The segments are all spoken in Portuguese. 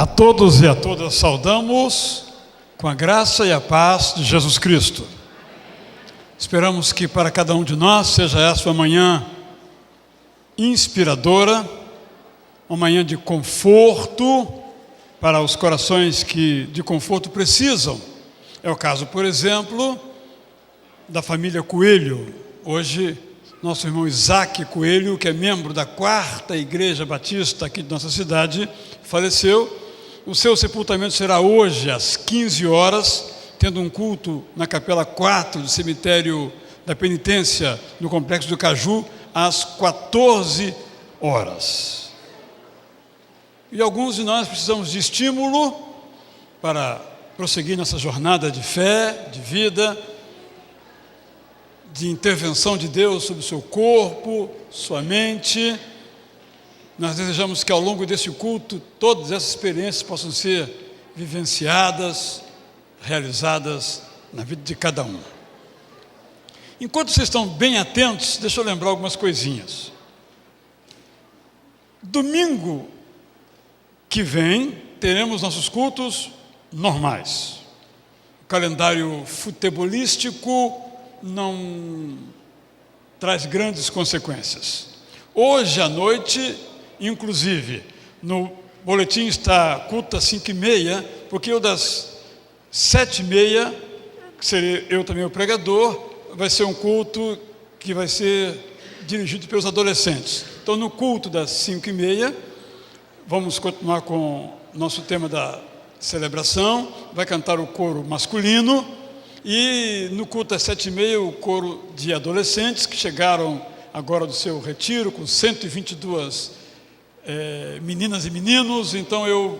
A todos e a todas saudamos com a graça e a paz de Jesus Cristo. Esperamos que para cada um de nós seja essa uma manhã inspiradora, uma manhã de conforto para os corações que de conforto precisam. É o caso, por exemplo, da família Coelho. Hoje, nosso irmão Isaac Coelho, que é membro da 4ª Igreja Batista aqui de nossa cidade, faleceu. O seu sepultamento será hoje às 15 horas, tendo um culto na Capela 4 do Cemitério da Penitência, no Complexo do Caju, às 14 horas. E alguns de nós precisamos de estímulo para prosseguir nessa jornada de fé, de vida, de intervenção de Deus sobre o seu corpo, sua mente. Nós desejamos que ao longo desse culto, todas essas experiências possam ser vivenciadas, realizadas na vida de cada um. Enquanto vocês estão bem atentos, deixa eu lembrar algumas coisinhas. Domingo que vem, teremos nossos cultos normais. O calendário futebolístico não traz grandes consequências. Hoje à noite, inclusive, no boletim está culto às 5h30, porque o das 7h30, que seria eu também o pregador, vai ser um culto que vai ser dirigido pelos adolescentes. Então, no culto das 5h30, vamos continuar com o nosso tema da celebração, vai cantar o coro masculino, e no culto às 7h30, o coro de adolescentes, que chegaram agora do seu retiro, com 122 meninas e meninos. Então eu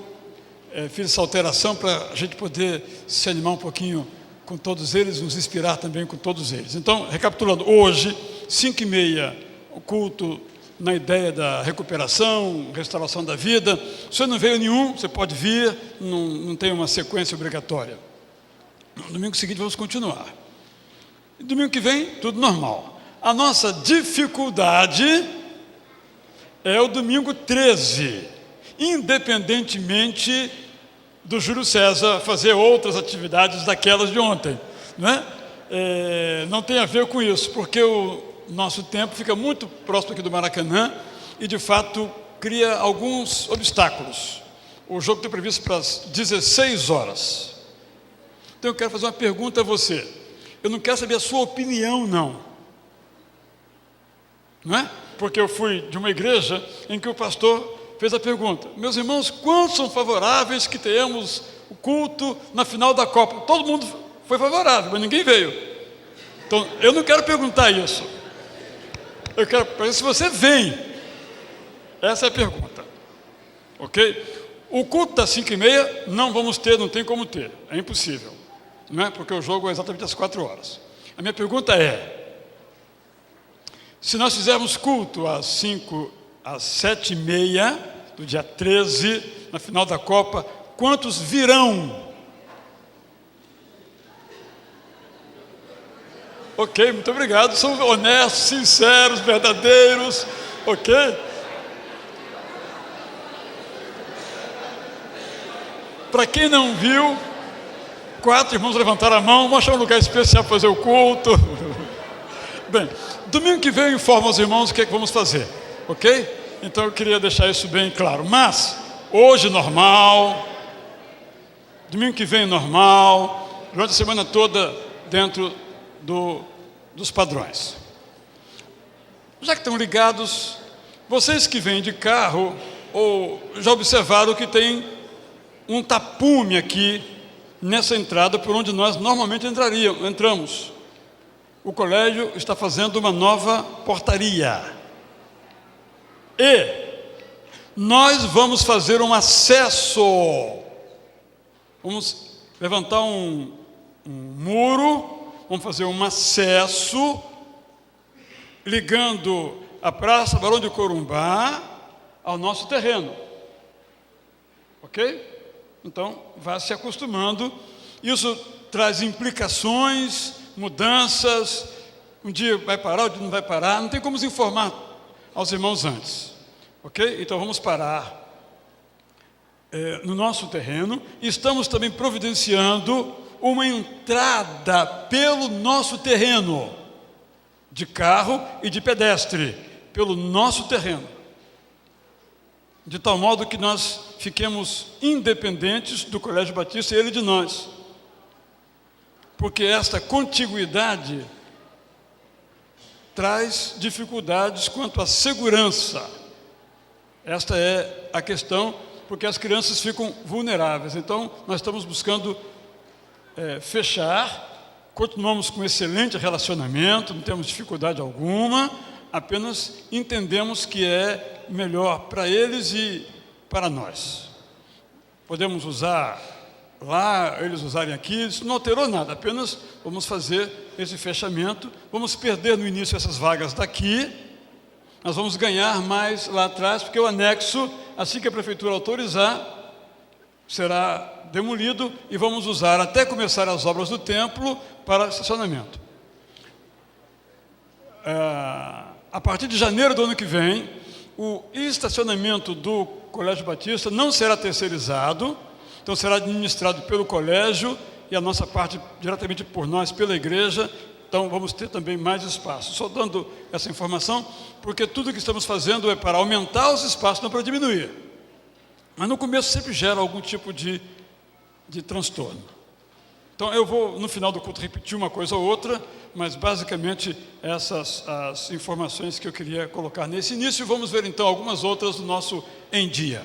fiz essa alteração para a gente poder se animar um pouquinho com todos eles, nos inspirar também com todos eles. Então, recapitulando, hoje, 5h30, o culto na ideia da recuperação, restauração da vida. Se você não veio nenhum, você pode vir, não tem uma sequência obrigatória. No domingo seguinte vamos continuar. E domingo que vem, tudo normal. A nossa dificuldade é o domingo 13, independentemente do Júlio César fazer outras atividades daquelas de ontem, né? Não tem a ver com isso, porque o nosso tempo fica muito próximo aqui do Maracanã e, de fato, cria alguns obstáculos. O jogo está previsto para as 16 horas. Então eu quero fazer uma pergunta a você. Eu não quero saber a sua opinião, não é? Porque eu fui de uma igreja em que o pastor fez a pergunta: meus irmãos, quantos são favoráveis que tenhamos o culto na final da Copa? Todo mundo foi favorável, mas ninguém veio. Então eu não quero perguntar isso. Eu quero perguntar se você vem. Essa é a pergunta, ok? O culto das 5h30 não vamos ter, não tem como ter, é impossível, não é? Porque o jogo é exatamente às 4 horas. A minha pergunta é: se nós fizermos culto às 7h30, do dia 13, na final da Copa, quantos virão? Ok, muito obrigado, são honestos, sinceros, verdadeiros, ok? Para quem não viu, 4 irmãos levantaram a mão, vamos achar um lugar especial para fazer o culto. Bem, domingo que vem eu informo aos irmãos o que é que vamos fazer, ok? Então eu queria deixar isso bem claro. Mas, hoje normal, domingo que vem normal, durante a semana toda dentro dos padrões. Já que estão ligados, vocês que vêm de carro, ou já observaram que tem um tapume aqui, nessa entrada por onde nós normalmente entramos. O colégio está fazendo uma nova portaria. E nós vamos fazer um acesso. Vamos levantar um muro, vamos fazer um acesso, ligando a Praça Barão de Corumbá ao nosso terreno. Ok? Então, vá se acostumando. Isso traz implicações, mudanças. Um dia vai parar, outro dia não vai parar. Não tem como nos informar aos irmãos antes. Ok? Então, vamos parar no nosso terreno, estamos também providenciando uma entrada pelo nosso terreno, de carro e de pedestre, pelo nosso terreno, de tal modo que nós fiquemos independentes do Colégio Batista e ele de nós, porque esta contiguidade traz dificuldades quanto à segurança. Esta é a questão, porque as crianças ficam vulneráveis. Então, nós estamos buscando fechar, continuamos com excelente relacionamento, não temos dificuldade alguma, apenas entendemos que é melhor para eles e para nós. Podemos usar lá, eles usarem aqui, isso não alterou nada, apenas vamos fazer esse fechamento, vamos perder no início essas vagas daqui, nós vamos ganhar mais lá atrás, porque o anexo, assim que a prefeitura autorizar, será demolido e vamos usar até começar as obras do templo para estacionamento. A partir de janeiro do ano que vem, o estacionamento do Colégio Batista não será terceirizado, então será administrado pelo colégio e a nossa parte diretamente por nós, pela igreja. Então vamos ter também mais espaço. Só dando essa informação, porque tudo que estamos fazendo é para aumentar os espaços, não para diminuir. Mas no começo sempre gera algum tipo de transtorno. Então eu vou, no final do culto, repetir uma coisa ou outra, mas basicamente essas as informações que eu queria colocar nesse início. Vamos ver então algumas outras do nosso Em Dia.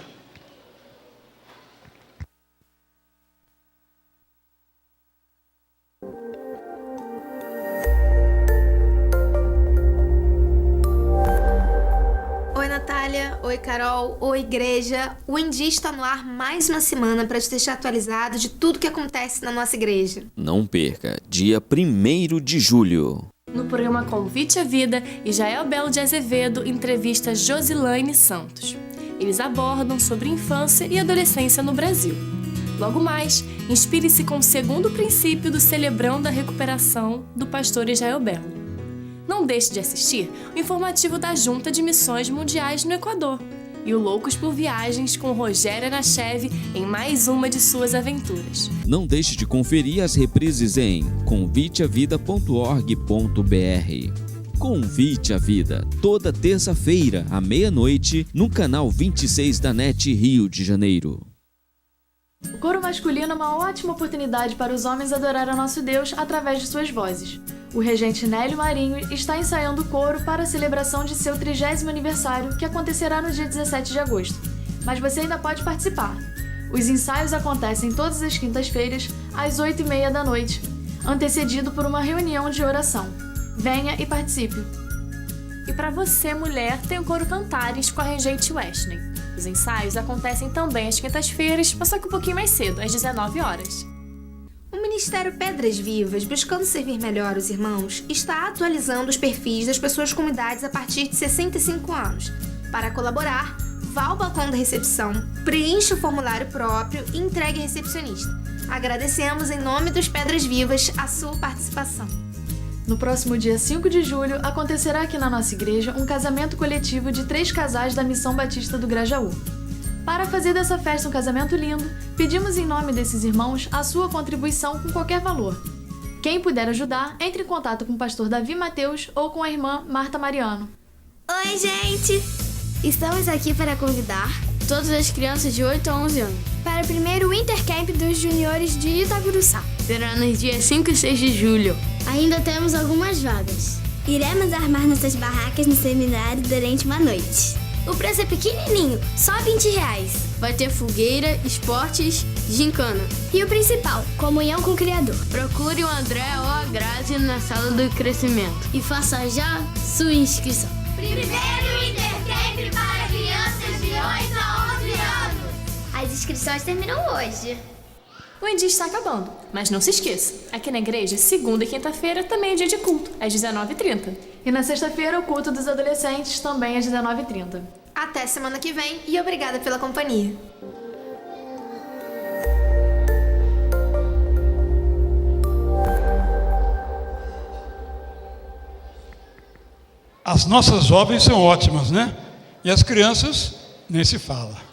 Oi, Carol. Oi, igreja. O Em Dia está no ar mais uma semana para te deixar atualizado de tudo que acontece na nossa igreja. Não perca, dia 1º de julho. No programa Convite à Vida, Israel Belo de Azevedo entrevista Josilaine Santos. Eles abordam sobre infância e adolescência no Brasil. Logo mais, inspire-se com o segundo princípio do Celebrando a Recuperação do pastor Israel Belo. Não deixe de assistir o informativo da Junta de Missões Mundiais no Equador e o Loucos por Viagens com Rogério Anachev em mais uma de suas aventuras. Não deixe de conferir as reprises em conviteavida.org.br. Convite à Vida, toda terça-feira à meia-noite no canal 26 da NET Rio de Janeiro. O coro masculino é uma ótima oportunidade para os homens adorar a nosso Deus através de suas vozes. O regente Nélio Marinho está ensaiando o coro para a celebração de seu 30º aniversário, que acontecerá no dia 17 de agosto. Mas você ainda pode participar. Os ensaios acontecem todas as quintas-feiras, às 8h30 da noite, antecedido por uma reunião de oração. Venha e participe! E para você, mulher, tem o coro Cantares com a regente Wesley. Os ensaios acontecem também às quintas-feiras, mas só que um pouquinho mais cedo, às 19 horas. O Ministério Pedras Vivas, buscando servir melhor os irmãos, está atualizando os perfis das pessoas com idades a partir de 65 anos. Para colaborar, vá ao balcão da recepção, preencha o formulário próprio e entregue à recepcionista. Agradecemos em nome dos Pedras Vivas a sua participação. No próximo dia 5 de julho, acontecerá aqui na nossa igreja um casamento coletivo de 3 casais da Missão Batista do Grajaú. Para fazer dessa festa um casamento lindo, pedimos em nome desses irmãos a sua contribuição com qualquer valor. Quem puder ajudar, entre em contato com o pastor Davi Mateus ou com a irmã Marta Mariano. Oi, gente! Estamos aqui para convidar todas as crianças de 8 a 11 anos para o primeiro Intercamp dos Juniores de Itaguruçá. Será nos dias 5 e 6 de julho. Ainda temos algumas vagas. Iremos armar nossas barracas no seminário durante uma noite. O preço é pequenininho, só R$20. Vai ter fogueira, esportes, gincana. E o principal, comunhão com o Criador. Procure o André ou a Grazi na sala do crescimento. E faça já sua inscrição. Primeiro Intercamp para crianças de 8 a 11 anos. As inscrições terminam hoje. O Em Dia está acabando, mas não se esqueça, aqui na igreja, segunda e quinta-feira também é dia de culto, às 19h30. E na sexta-feira, o culto dos adolescentes, também às 19h30. Até semana que vem e obrigada pela companhia. As nossas jovens são ótimas, né? E as crianças, nem se fala.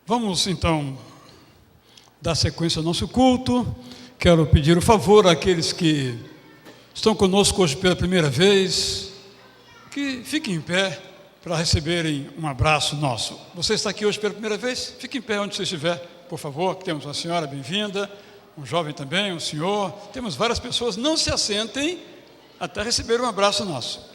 Vamos então dar sequência ao nosso culto. Quero pedir o favor àqueles que estão conosco hoje pela primeira vez, que fiquem em pé para receberem um abraço nosso. Você está aqui hoje pela primeira vez? Fique em pé onde você estiver, por favor. Temos uma senhora bem-vinda, um jovem também, um senhor. Temos várias pessoas. Não se assentem até receber um abraço nosso.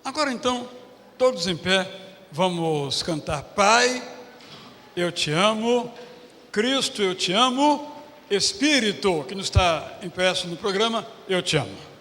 Agora então, todos em pé, vamos cantar: Pai, eu te amo, Cristo, eu te amo, Espírito, que nos está impresso no programa, eu te amo.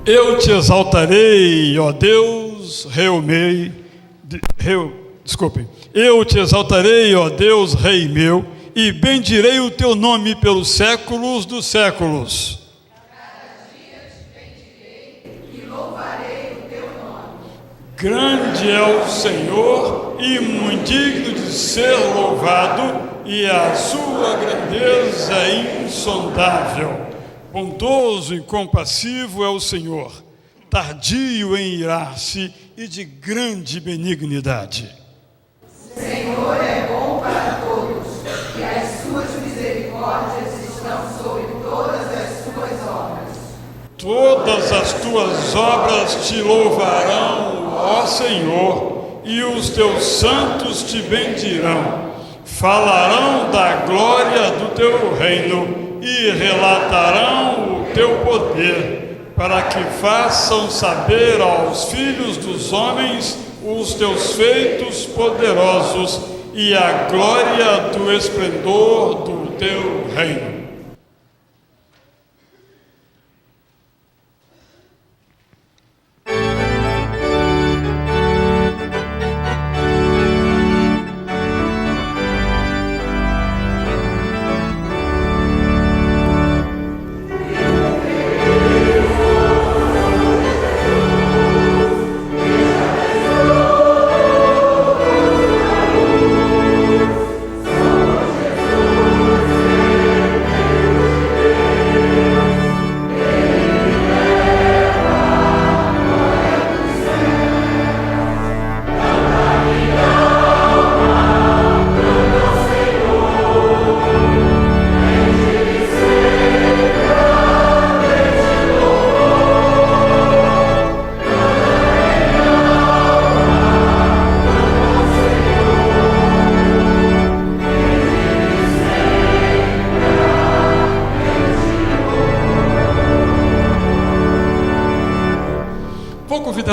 Eu te exaltarei, ó Deus, Eu te exaltarei, ó Deus, Rei meu, e bendirei o teu nome pelos séculos dos séculos. Cada dia te bendirei e louvarei o teu nome. Grande é o Senhor e muito digno de ser louvado, e a sua grandeza é insondável. Bondoso e compassivo é o Senhor, tardio em irar-se e de grande benignidade. O Senhor é bom para todos, e as suas misericórdias estão sobre todas as suas obras. Todas as tuas obras te louvarão, ó Senhor, e os teus santos te bendirão. Falarão da glória do teu reino e relatarão o teu poder, para que façam saber aos filhos dos homens os teus feitos poderosos e a glória do esplendor do teu reino.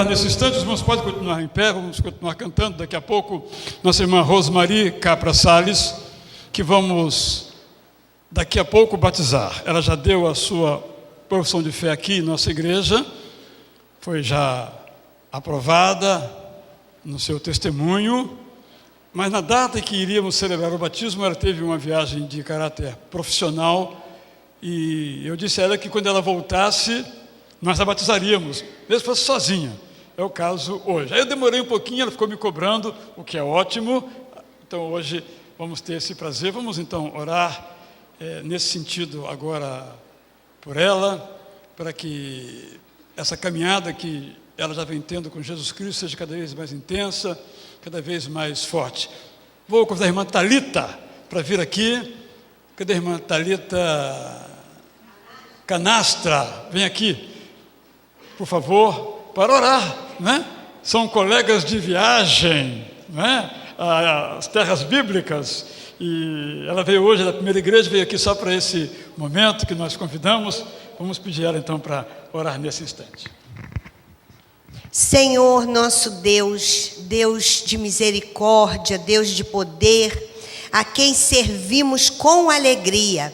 Nesse instante, os irmãos podem continuar em pé, vamos continuar cantando. Daqui a pouco, nossa irmã Rosemary Capra Salles, que vamos, daqui a pouco, batizar. Ela já deu a sua profissão de fé aqui em nossa igreja, foi já aprovada no seu testemunho, mas na data em que iríamos celebrar o batismo, ela teve uma viagem de caráter profissional, e eu disse a ela que quando ela voltasse, nós a batizaríamos, mesmo que fosse sozinha. É o caso hoje. Aí eu demorei um pouquinho, ela ficou me cobrando, o que é ótimo. Então hoje vamos ter esse prazer. Vamos então orar nesse sentido agora por ela, para que essa caminhada que ela já vem tendo com Jesus Cristo seja cada vez mais intensa, cada vez mais forte. Vou convidar a irmã Thalita para vir aqui. Cadê a irmã Thalita Canastra? Vem aqui, por favor, para orar, né? São colegas de viagem, né? As terras bíblicas, e ela veio hoje da primeira igreja, veio aqui só para esse momento que nós convidamos. Vamos pedir ela então para orar nesse instante. Senhor nosso Deus, Deus de misericórdia, Deus de poder, a quem servimos com alegria.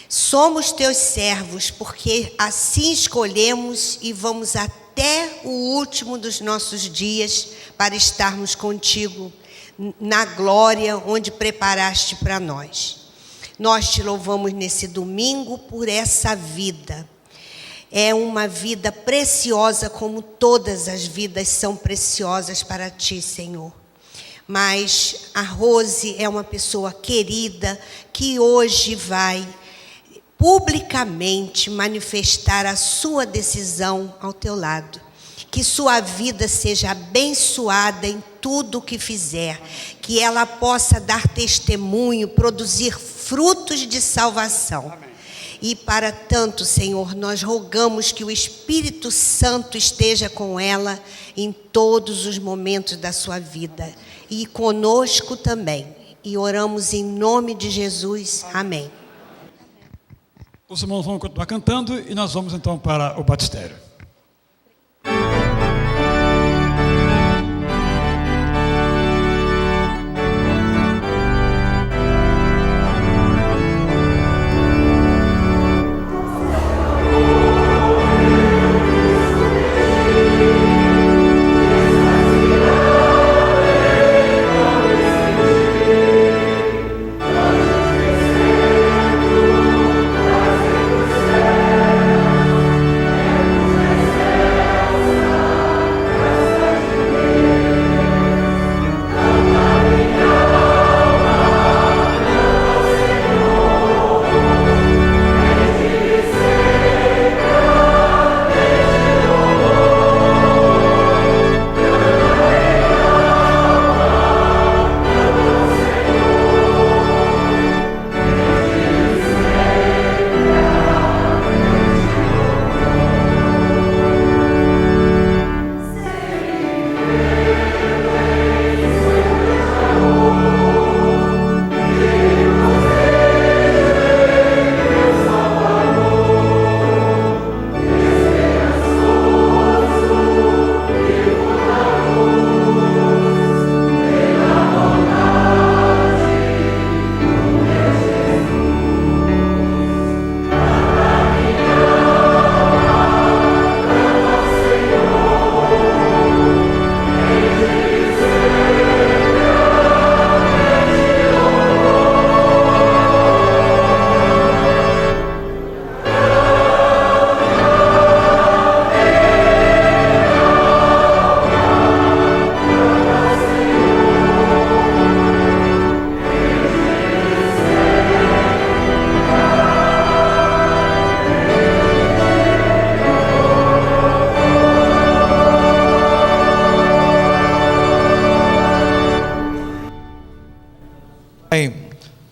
Somos teus servos, porque assim escolhemos e vamos até o último dos nossos dias para estarmos contigo na glória onde preparaste para nós. Nós te louvamos nesse domingo por essa vida. É uma vida preciosa, como todas as vidas são preciosas para ti, Senhor. Mas a Rose é uma pessoa querida que hoje vai publicamente manifestar a sua decisão ao teu lado. Que sua vida seja abençoada em tudo o que fizer. Que ela possa dar testemunho, produzir frutos de salvação. Amém. E para tanto, Senhor, nós rogamos que o Espírito Santo esteja com ela em todos os momentos da sua vida. E conosco também. E oramos em nome de Jesus. Amém. Os irmãos vão continuar cantando e nós vamos então para o batistério.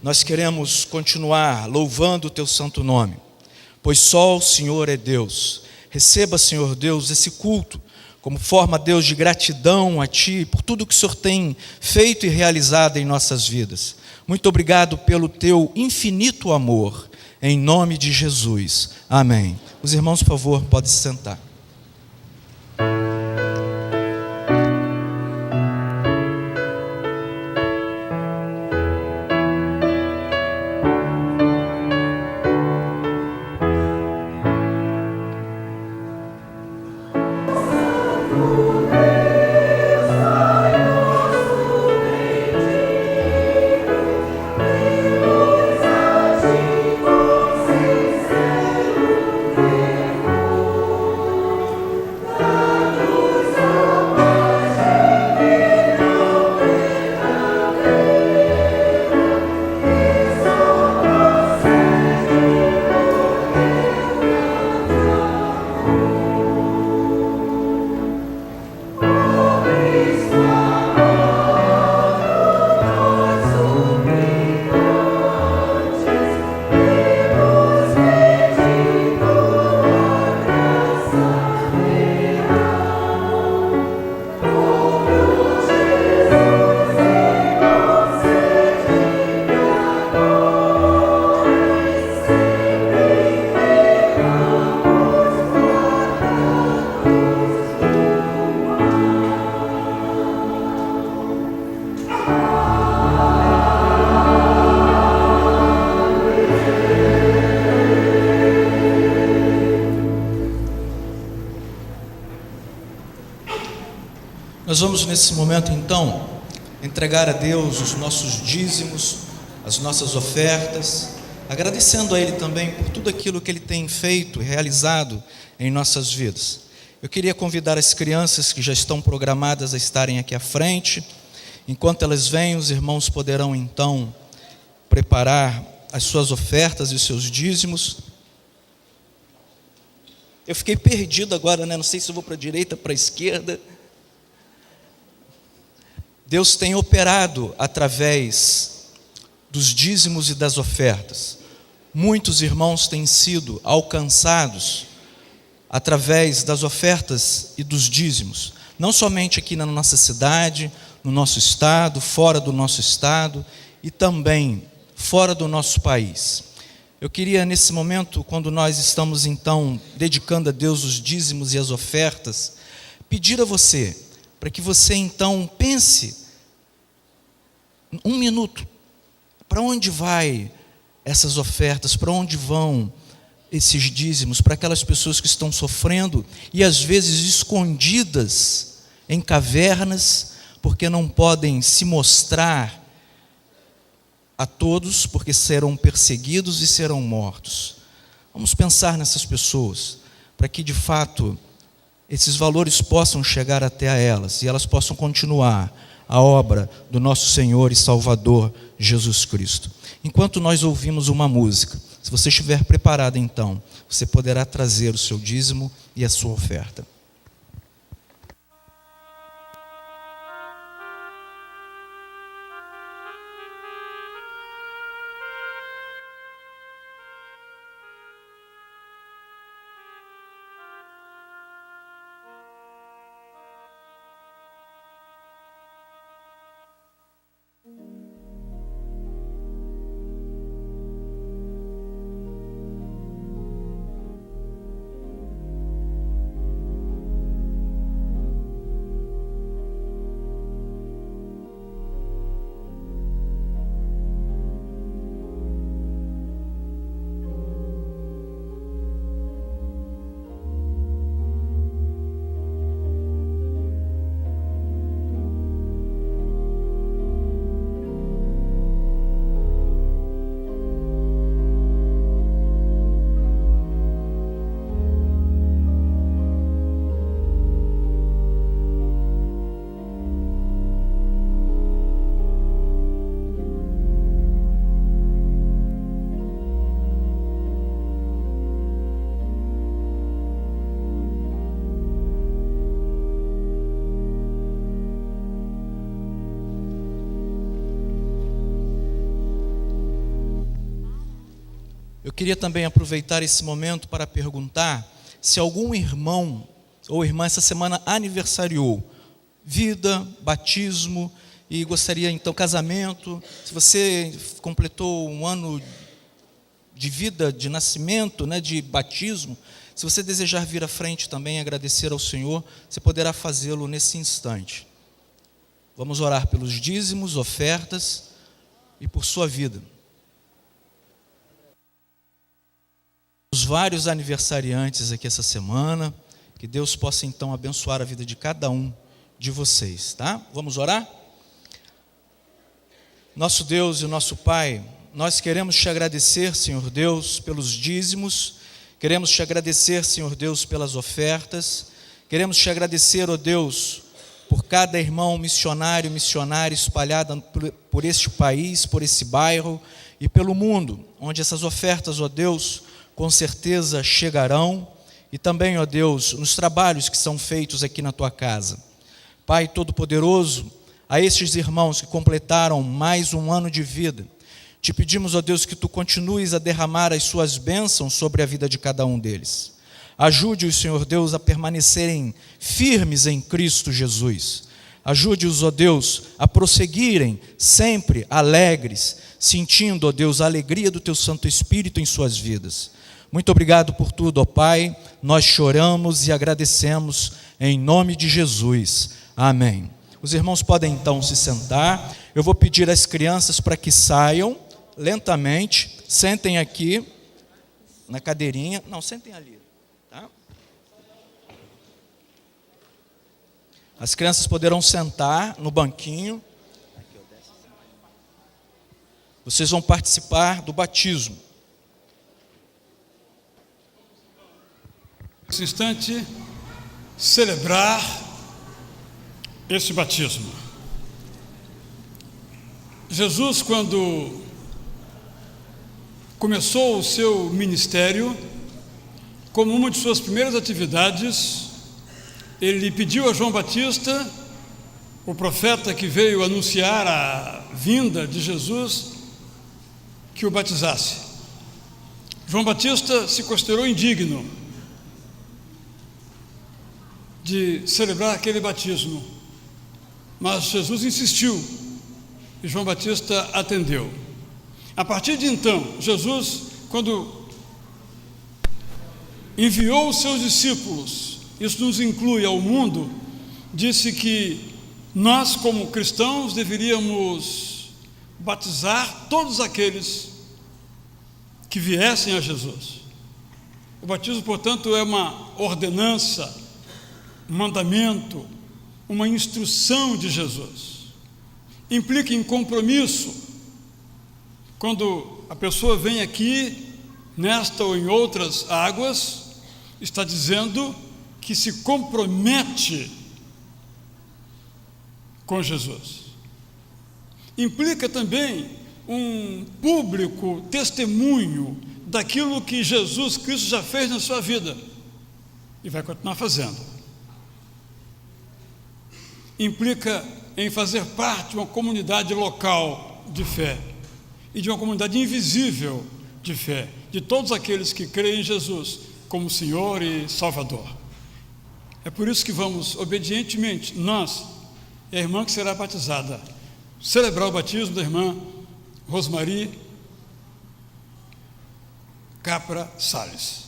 Nós queremos continuar louvando o Teu santo nome, pois só o Senhor é Deus. Receba, Senhor Deus, esse culto como forma, Deus, de gratidão a Ti por tudo que o Senhor tem feito e realizado em nossas vidas. Muito obrigado pelo Teu infinito amor, em nome de Jesus. Amém. Os irmãos, por favor, podem se sentar. Nós vamos nesse momento então entregar a Deus os nossos dízimos, as nossas ofertas, agradecendo a Ele também por tudo aquilo que Ele tem feito e realizado em nossas vidas. Eu queria convidar as crianças que já estão programadas a estarem aqui à frente. Enquanto elas vêm, os irmãos poderão então preparar as suas ofertas e os seus dízimos. Eu fiquei perdido agora, né? Não sei se eu vou para a direita, para a esquerda. Deus tem operado através dos dízimos e das ofertas. Muitos irmãos têm sido alcançados através das ofertas e dos dízimos. Não somente aqui na nossa cidade, no nosso estado, fora do nosso estado e também fora do nosso país. Eu queria nesse momento, quando nós estamos então dedicando a Deus os dízimos e as ofertas, pedir a você, para que você então pense um minuto, para onde vai essas ofertas, para onde vão esses dízimos, para aquelas pessoas que estão sofrendo e às vezes escondidas em cavernas, porque não podem se mostrar a todos, porque serão perseguidos e serão mortos. Vamos pensar nessas pessoas, para que de fato esses valores possam chegar até a elas e elas possam continuar a obra do nosso Senhor e Salvador Jesus Cristo. Enquanto nós ouvimos uma música, se você estiver preparado então, você poderá trazer o seu dízimo e a sua oferta. queria também aproveitar esse momento para perguntar se algum irmão ou irmã essa semana aniversariou vida, batismo, e gostaria então, casamento, se você completou um ano de vida, de nascimento, né, de batismo, se você desejar vir à frente também agradecer ao Senhor, você poderá fazê-lo nesse instante. Vamos orar pelos dízimos, ofertas e por sua vida. Os vários aniversariantes aqui essa semana, que Deus possa então abençoar a vida de cada um de vocês, tá? Vamos orar? Nosso Deus e nosso Pai, nós queremos te agradecer, Senhor Deus, pelos dízimos, queremos te agradecer, Senhor Deus, pelas ofertas, queremos te agradecer, ó Deus, por cada irmão missionário, missionária espalhada por este país, por esse bairro e pelo mundo, onde essas ofertas, ó Deus, com certeza chegarão, e também, ó Deus, nos trabalhos que são feitos aqui na tua casa. Pai Todo-Poderoso, a estes irmãos que completaram mais um ano de vida, te pedimos, ó Deus, que tu continues a derramar as suas bênçãos sobre a vida de cada um deles. Ajude-os, Senhor Deus, a permanecerem firmes em Cristo Jesus. Ajude-os, ó Deus, a prosseguirem sempre alegres, sentindo, ó Deus, a alegria do teu Santo Espírito em suas vidas. Muito obrigado por tudo, ó Pai. Nós choramos e agradecemos em nome de Jesus. Amém. Os irmãos podem então se sentar. Eu vou pedir às crianças para que saiam lentamente. Sentem aqui na cadeirinha. Não, sentem ali. Tá? As crianças poderão sentar no banquinho. Vocês vão participar do batismo. Nesse instante, celebrar esse batismo. Jesus, quando começou o seu ministério, como uma de suas primeiras atividades, ele pediu a João Batista, o profeta que veio anunciar a vinda de Jesus, que o batizasse. João Batista se considerou indigno de celebrar aquele batismo, mas Jesus insistiu e João Batista atendeu. A partir de então, Jesus, quando enviou os seus discípulos, isso nos inclui ao mundo, disse que nós, como cristãos, deveríamos batizar todos aqueles que viessem a Jesus. O batismo, portanto, é uma ordenança, um mandamento, uma instrução de Jesus. Implica em compromisso. Quando a pessoa vem aqui, nesta ou em outras águas, está dizendo que se compromete com Jesus. Implica também um público testemunho daquilo que Jesus Cristo já fez na sua vida e vai continuar fazendo. Implica em fazer parte de uma comunidade local de fé e de uma comunidade invisível de fé, de todos aqueles que creem em Jesus como Senhor e Salvador. É por isso que vamos obedientemente, nós, a irmã que será batizada, celebrar o batismo da irmã Rosmari Capra Salles.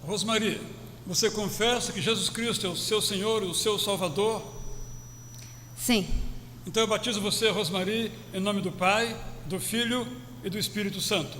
Rosmari, você confessa que Jesus Cristo é o seu Senhor e o seu Salvador? Sim. Então eu batizo você, Rosmari, em nome do Pai, do Filho e do Espírito Santo.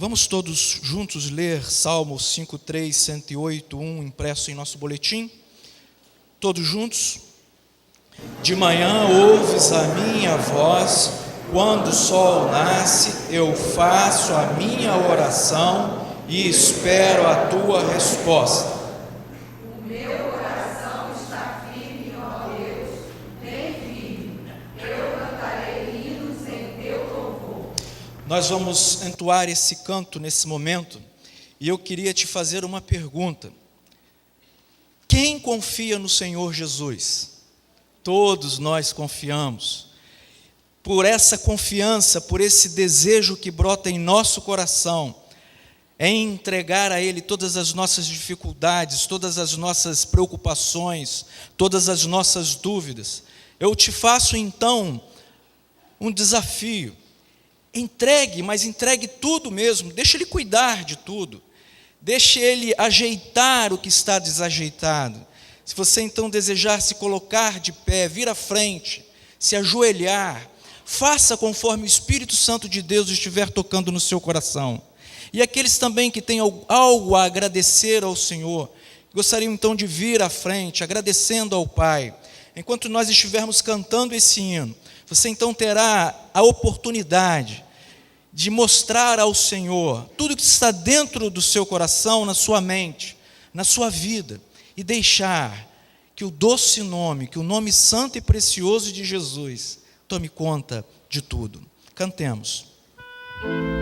Vamos todos juntos ler Salmo 53, 108, 1, impresso em nosso boletim. Todos juntos. De manhã ouves a minha voz, quando o sol nasce, eu faço a minha oração e espero a tua resposta. O meu coração está firme, ó Deus, bem firme. Eu cantarei hinos em teu louvor. Nós vamos entoar esse canto nesse momento, e eu queria te fazer uma pergunta. Quem confia no Senhor Jesus? Todos nós confiamos. Por essa confiança, por esse desejo que brota em nosso coração, em entregar a Ele todas as nossas dificuldades, todas as nossas preocupações, todas as nossas dúvidas, eu te faço então um desafio. Entregue, mas entregue tudo mesmo, deixe Ele cuidar de tudo, deixe Ele ajeitar o que está desajeitado. Se você então desejar se colocar de pé, vir à frente, se ajoelhar, faça conforme o Espírito Santo de Deus estiver tocando no seu coração. E aqueles também que têm algo a agradecer ao Senhor, gostariam então de vir à frente, agradecendo ao Pai. Enquanto nós estivermos cantando esse hino, você então terá a oportunidade de mostrar ao Senhor tudo que está dentro do seu coração, na sua mente, na sua vida, e deixar que o doce nome, que o nome santo e precioso de Jesus, tome conta de tudo. Cantemos. Senhor.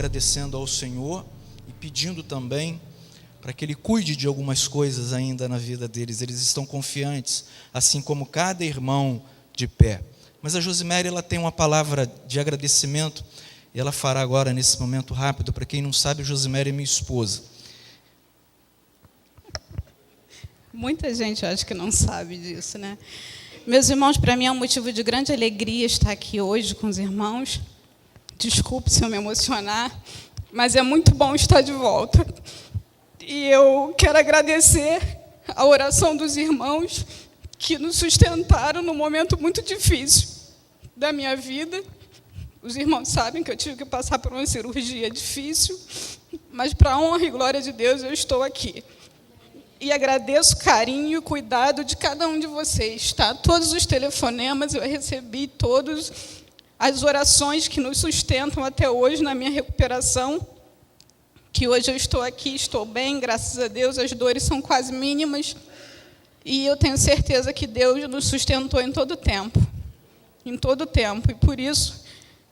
agradecendo ao Senhor e pedindo também para que Ele cuide de algumas coisas ainda na vida deles. Eles estão confiantes, assim como cada irmão de pé. Mas a Josiméria, ela tem uma palavra de agradecimento, e ela fará agora, nesse momento rápido. Para quem não sabe, a Josiméria é minha esposa. Muita gente acho que não sabe disso, né? Meus irmãos, para mim é um motivo de grande alegria estar aqui hoje com os irmãos. Desculpe se eu me emocionar, mas é muito bom estar de volta. E eu quero agradecer a oração dos irmãos que nos sustentaram num momento muito difícil da minha vida. Os irmãos sabem que eu tive que passar por uma cirurgia difícil, mas para a honra e glória de Deus eu estou aqui. E agradeço o carinho e o cuidado de cada um de vocês, tá? Todos os telefonemas eu recebi, todas as orações que nos sustentam até hoje na minha recuperação, que hoje eu estou aqui, estou bem, graças a Deus, as dores são quase mínimas, e eu tenho certeza que Deus nos sustentou em todo o tempo, e por isso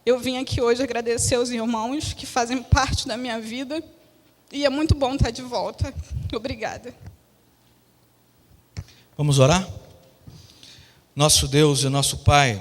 eu vim aqui hoje agradecer aos irmãos que fazem parte da minha vida, e é muito bom estar de volta. Obrigada. Vamos orar? Nosso Deus e nosso Pai,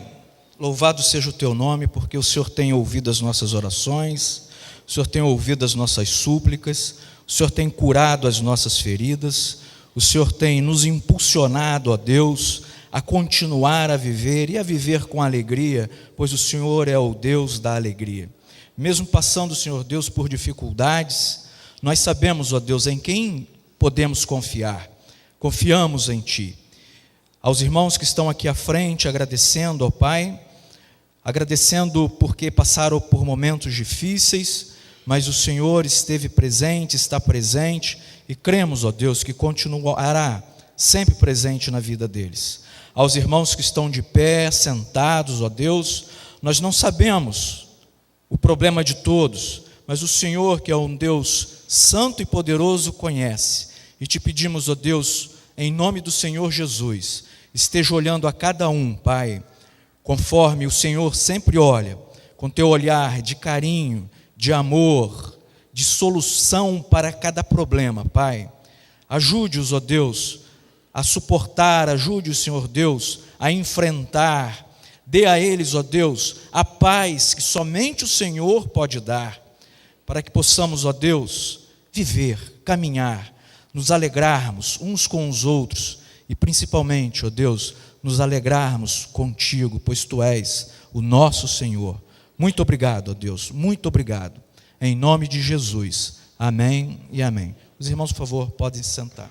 louvado seja o Teu nome, porque o Senhor tem ouvido as nossas orações, o Senhor tem ouvido as nossas súplicas, o Senhor tem curado as nossas feridas, o Senhor tem nos impulsionado, ó Deus, a continuar a viver e a viver com alegria, pois o Senhor é o Deus da alegria. Mesmo passando, Senhor Deus, por dificuldades, nós sabemos, ó Deus, em quem podemos confiar. Confiamos em Ti. Aos irmãos que estão aqui à frente, agradecendo ao Pai, agradecendo porque passaram por momentos difíceis, mas o Senhor esteve presente, está presente, e cremos, ó Deus, que continuará sempre presente na vida deles. Aos irmãos que estão de pé, sentados, ó Deus, nós não sabemos o problema de todos, mas o Senhor, que é um Deus santo e poderoso, conhece. E te pedimos, ó Deus, em nome do Senhor Jesus, esteja olhando a cada um, Pai, conforme o Senhor sempre olha, com teu olhar de carinho, de amor, de solução para cada problema, Pai. Ajude-os, ó Deus, a suportar, ajude-os, Senhor Deus, a enfrentar. Dê a eles, ó Deus, a paz que somente o Senhor pode dar, para que possamos, ó Deus, viver, caminhar, nos alegrarmos uns com os outros e principalmente, ó Deus, nos alegrarmos contigo, pois Tu és o nosso Senhor. Muito obrigado, ó Deus, muito obrigado. Em nome de Jesus. Amém e amém. Os irmãos, por favor, podem se sentar.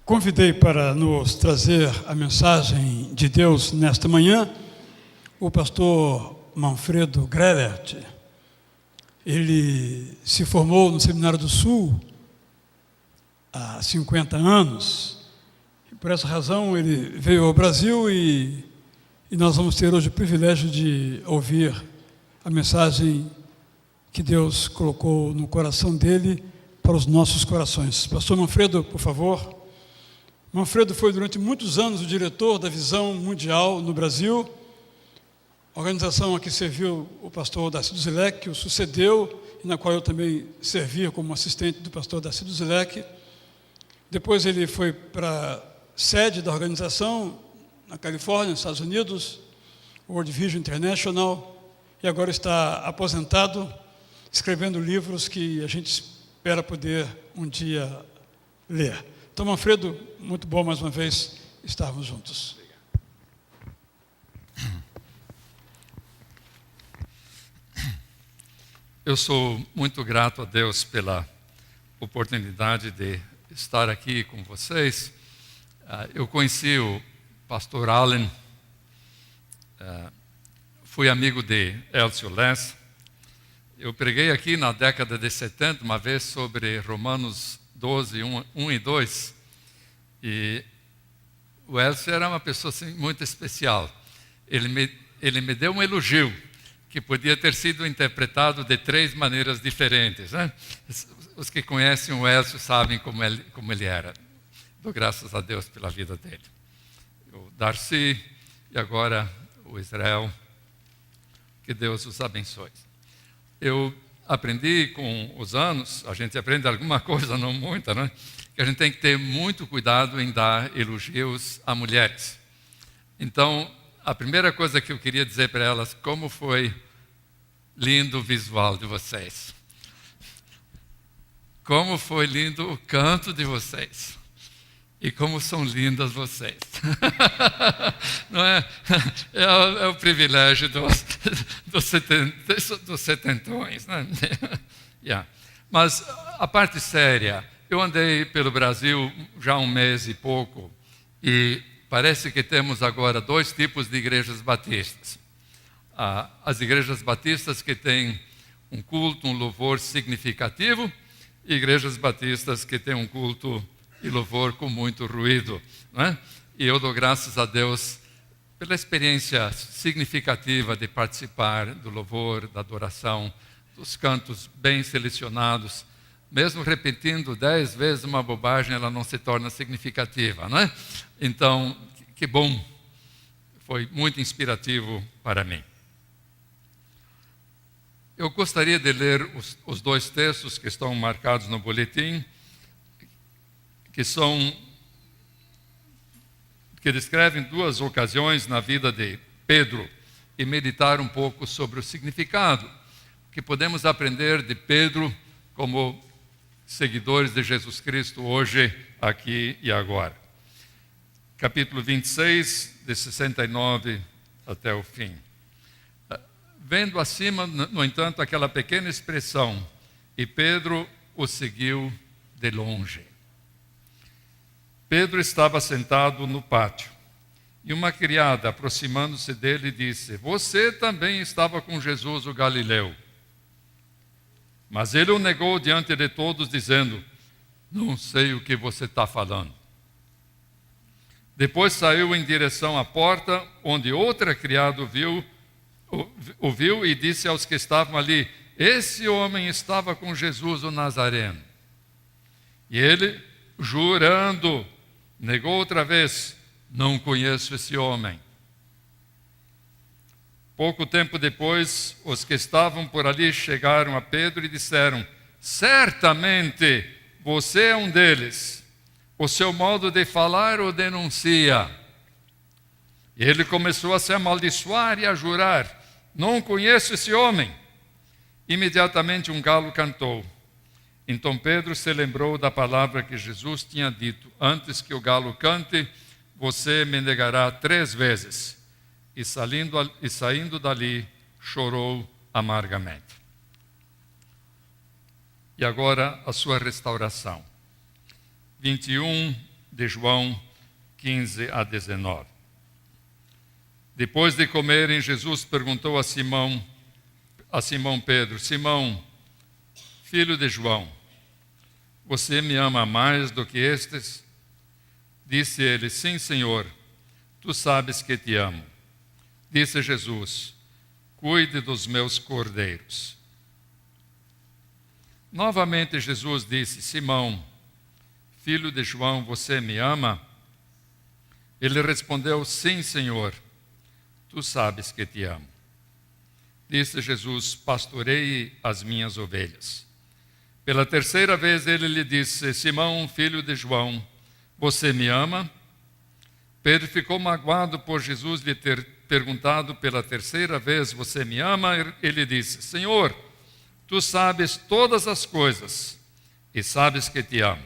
Convidei para nos trazer a mensagem de Deus nesta manhã o pastor Manfredo Grellert. Ele se formou no Seminário do Sul há 50 anos. E por essa razão ele veio ao Brasil e nós vamos ter hoje o privilégio de ouvir a mensagem que Deus colocou no coração dele para os nossos corações. Pastor Manfredo, por favor. Manfredo foi durante muitos anos o diretor da Visão Mundial no Brasil, organização a que serviu o pastor Darcy Duzilek, que o sucedeu, e na qual eu também servi como assistente do pastor Darcy Duzilek. Depois ele foi para a sede da organização, na Califórnia, nos Estados Unidos, World Vision International, e agora está aposentado, escrevendo livros que a gente espera poder um dia ler. Então, Manfredo, muito bom mais uma vez estarmos juntos. Eu sou muito grato a Deus pela oportunidade de estar aqui com vocês. Eu conheci o pastor Allen, fui amigo de Elcio Less, Eu preguei aqui na década de 70, uma vez, sobre Romanos 12, 1 e 2. E o Elcio era uma pessoa assim, muito especial. Ele me deu um elogio que podia ter sido interpretado de 3 maneiras diferentes, né? Os que conhecem o Elcio sabem como ele era. Dou graças a Deus pela vida dele. O Darcy e agora o Israel. Que Deus os abençoe. Eu aprendi com os anos, a gente aprende alguma coisa, não muita, né? Que a gente tem que ter muito cuidado em dar elogios a mulheres. Então, a primeira coisa que eu queria dizer para elas, como foi lindo o visual de vocês. Como foi lindo o canto de vocês. E como são lindas vocês. Não é? É o privilégio dos setentões. Né? Yeah. Mas a parte séria, eu andei pelo Brasil já há 1 mês e pouco, e parece que temos agora 2 tipos de igrejas batistas. As igrejas batistas que têm um culto, um louvor significativo, e igrejas batistas que têm um culto e louvor com muito ruído, não é? E eu dou graças a Deus pela experiência significativa de participar do louvor, da adoração, dos cantos bem selecionados. Mesmo repetindo 10 vezes uma bobagem, ela não se torna significativa, não é? Então, que bom, foi muito inspirativo para mim. Eu gostaria de ler os 2 textos que estão marcados no boletim, que descrevem 2 ocasiões na vida de Pedro e meditar um pouco sobre o significado que podemos aprender de Pedro como seguidores de Jesus Cristo hoje, aqui e agora. Capítulo 26, de 69 até o fim. Vendo acima, no entanto, aquela pequena expressão, e Pedro o seguiu de longe. Pedro estava sentado no pátio, e uma criada, aproximando-se dele, disse: você também estava com Jesus o Galileu. Mas ele o negou diante de todos, dizendo: não sei o que você está falando. Depois saiu em direção à porta, onde outra criada o viu e disse aos que estavam ali: esse homem estava com Jesus o Nazareno. E ele, jurando, negou outra vez: não conheço esse homem. Pouco tempo depois, os que estavam por ali chegaram a Pedro e disseram: certamente você é um deles. O seu modo de falar o denuncia. E ele começou a se amaldiçoar e a jurar: não conheço esse homem. Imediatamente um galo cantou. Então Pedro se lembrou da palavra que Jesus tinha dito: antes que o galo cante, você me negará 3 vezes. E saindo dali, chorou amargamente. E agora a sua restauração. 21 de João 15 a 19. Depois de comerem, Jesus perguntou a Simão Pedro: Simão, filho de João, você me ama mais do que estes? Disse ele: sim, Senhor, tu sabes que te amo. Disse Jesus: cuide dos meus cordeiros. Novamente Jesus disse: Simão, filho de João, você me ama? Ele respondeu: sim, Senhor, tu sabes que te amo. Disse Jesus: pastoreie as minhas ovelhas. Pela 3ª vez ele lhe disse: Simão, filho de João, você me ama? Pedro ficou magoado por Jesus lhe ter perguntado pela 3ª vez: você me ama? Ele disse: Senhor, tu sabes todas as coisas e sabes que te amo.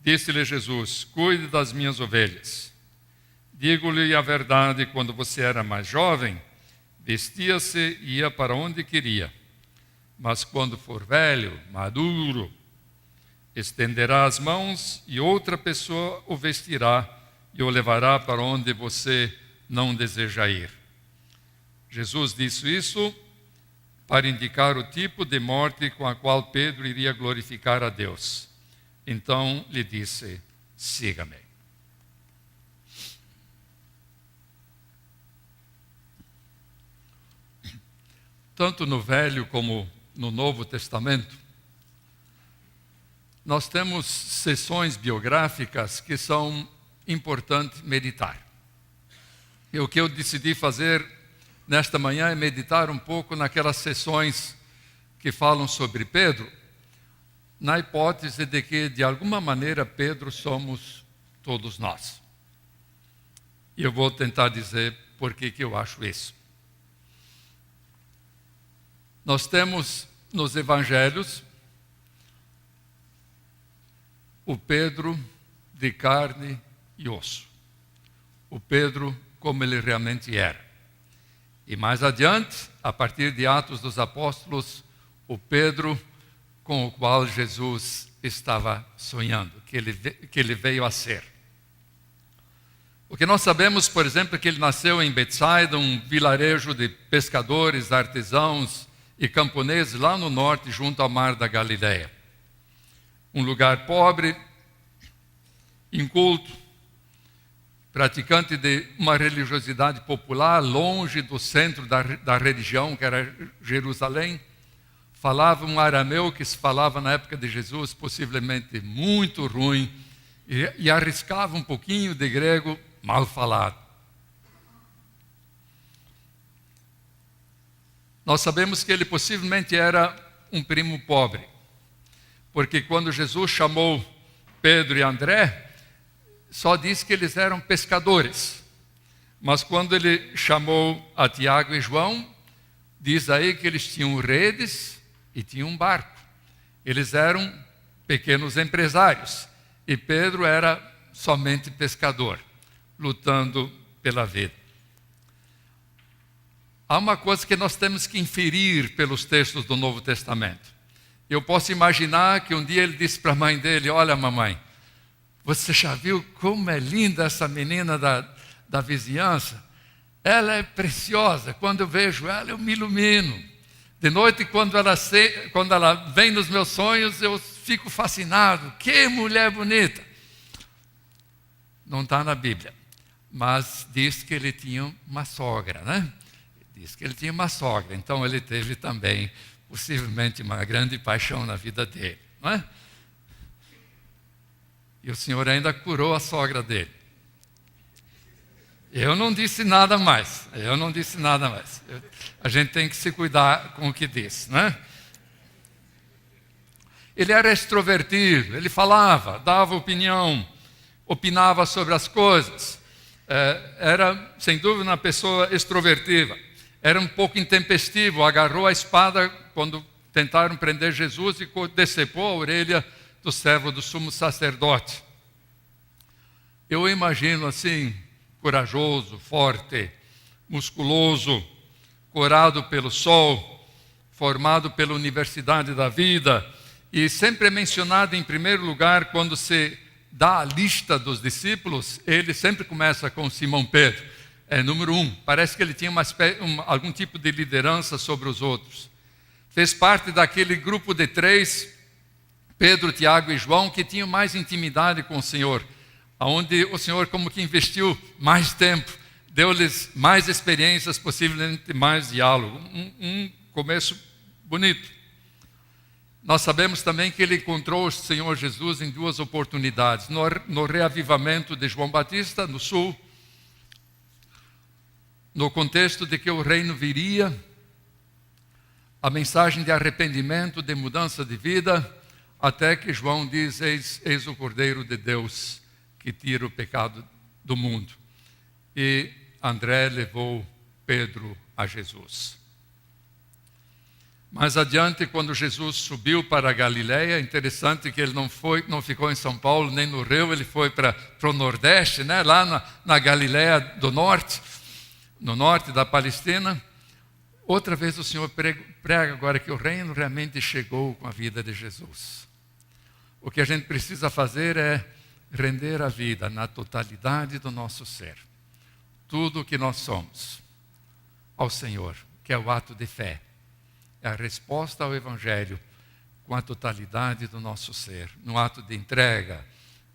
Disse-lhe Jesus: cuide das minhas ovelhas. Digo-lhe a verdade, quando você era mais jovem, vestia-se e ia para onde queria. Mas quando for velho, maduro, estenderá as mãos e outra pessoa o vestirá e o levará para onde você não deseja ir. Jesus disse isso para indicar o tipo de morte com a qual Pedro iria glorificar a Deus. Então lhe disse: siga-me. Tanto no Velho como no Novo Testamento, nós temos sessões biográficas que são importantes meditar. E o que eu decidi fazer nesta manhã é meditar um pouco naquelas sessões que falam sobre Pedro, na hipótese de que, de alguma maneira, Pedro somos todos nós. E eu vou tentar dizer por que eu acho isso. Nós temos nos evangelhos o Pedro de carne e osso. O Pedro como ele realmente era. E mais adiante, a partir de Atos dos Apóstolos, o Pedro com o qual Jesus estava sonhando, que ele veio a ser. O que nós sabemos, por exemplo, é que ele nasceu em Betsaida, um vilarejo de pescadores, artesãos e camponeses lá no norte, junto ao mar da Galileia. Um lugar pobre, inculto, praticante de uma religiosidade popular, longe do centro da religião, que era Jerusalém. Falava um arameu que se falava na época de Jesus, possivelmente muito ruim, e arriscava um pouquinho de grego mal falado. Nós sabemos que ele possivelmente era um primo pobre, porque quando Jesus chamou Pedro e André, só diz que eles eram pescadores. Mas quando ele chamou a Tiago e João, diz aí que eles tinham redes e tinham um barco. Eles eram pequenos empresários. E Pedro era somente pescador, lutando pela vida. Há uma coisa que nós temos que inferir pelos textos do Novo Testamento. Eu posso imaginar que um dia ele disse para a mãe dele: olha, mamãe, você já viu como é linda essa menina da vizinhança? Ela é preciosa. Quando eu vejo ela, eu me ilumino. De noite, quando ela vem nos meus sonhos, eu fico fascinado. Que mulher bonita! Não está na Bíblia, mas diz que ele tinha uma sogra, né? Diz que ele tinha uma sogra, então ele teve também, possivelmente, uma grande paixão na vida dele, não é? E o Senhor ainda curou a sogra dele. Eu não disse nada mais. A gente tem que se cuidar com o que diz, né? Ele era extrovertido, ele falava, dava opinião, opinava sobre as coisas. Era, sem dúvida, uma pessoa extrovertida. Era um pouco intempestivo, agarrou a espada quando tentaram prender Jesus e decepou a orelha do servo do sumo sacerdote. Eu imagino assim, corajoso, forte, musculoso, corado pelo sol, formado pela Universidade da Vida, e sempre é mencionado em primeiro lugar quando se dá a lista dos discípulos, ele sempre começa com Simão Pedro. É número 1. Parece que ele tinha algum tipo de liderança sobre os outros. Fez parte daquele grupo de 3, Pedro, Tiago e João, que tinham mais intimidade com o Senhor, onde o Senhor como que investiu mais tempo, deu-lhes mais experiências, possivelmente mais diálogo. Um começo bonito. Nós sabemos também que ele encontrou o Senhor Jesus em 2 oportunidades. No reavivamento de João Batista, no sul, no contexto de que o reino viria, a mensagem de arrependimento, de mudança de vida, até que João diz: eis o Cordeiro de Deus que tira o pecado do mundo. E André levou Pedro a Jesus. Mais adiante, quando Jesus subiu para a Galileia, interessante que ele não ficou em São Paulo nem no Rio, ele foi para o Nordeste, né? Lá na Galileia do Norte, no norte da Palestina. Outra vez o Senhor prega agora que o reino realmente chegou com a vida de Jesus. O que a gente precisa fazer é render a vida na totalidade do nosso ser, tudo o que nós somos, ao Senhor, que é o ato de fé. É a resposta ao Evangelho com a totalidade do nosso ser, no ato de entrega,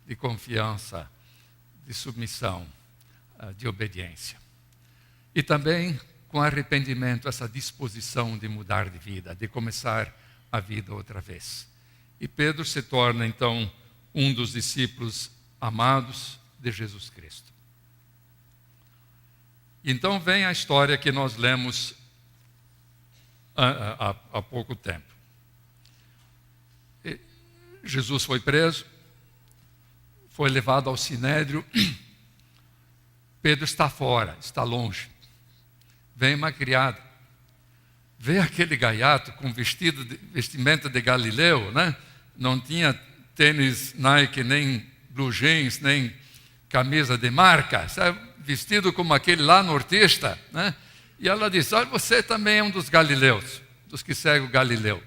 de confiança, de submissão, de obediência. E também com arrependimento, essa disposição de mudar de vida, de começar a vida outra vez. E Pedro se torna, então, um dos discípulos amados de Jesus Cristo. Então vem a história que nós lemos há pouco tempo. Jesus foi preso, foi levado ao Sinédrio. Pedro está fora, está longe. Vem uma criada, vê aquele gaiato com vestimenta de Galileu, né? Não tinha tênis Nike, nem blue jeans, nem camisa de marca, sabe? Vestido como aquele lá nortista, né? E ela diz: olha, você também é um dos galileus, dos que seguem o Galileu.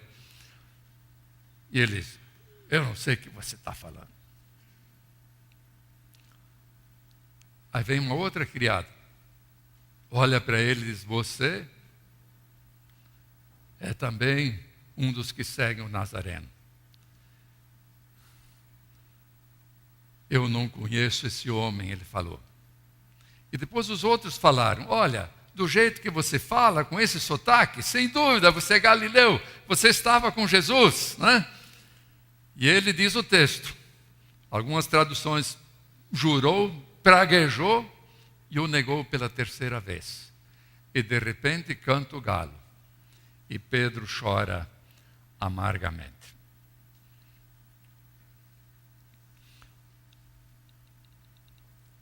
E ele diz: eu não sei o que você está falando. Aí vem uma outra criada, olha para ele e diz: você é também um dos que seguem o Nazareno. Eu não conheço esse homem, ele falou. E depois os outros falaram: olha, do jeito que você fala, com esse sotaque, sem dúvida, você é Galileu, você estava com Jesus, né? E ele diz o texto, algumas traduções, jurou, praguejou e o negou pela terceira vez. E de repente canta o galo. E Pedro chora amargamente.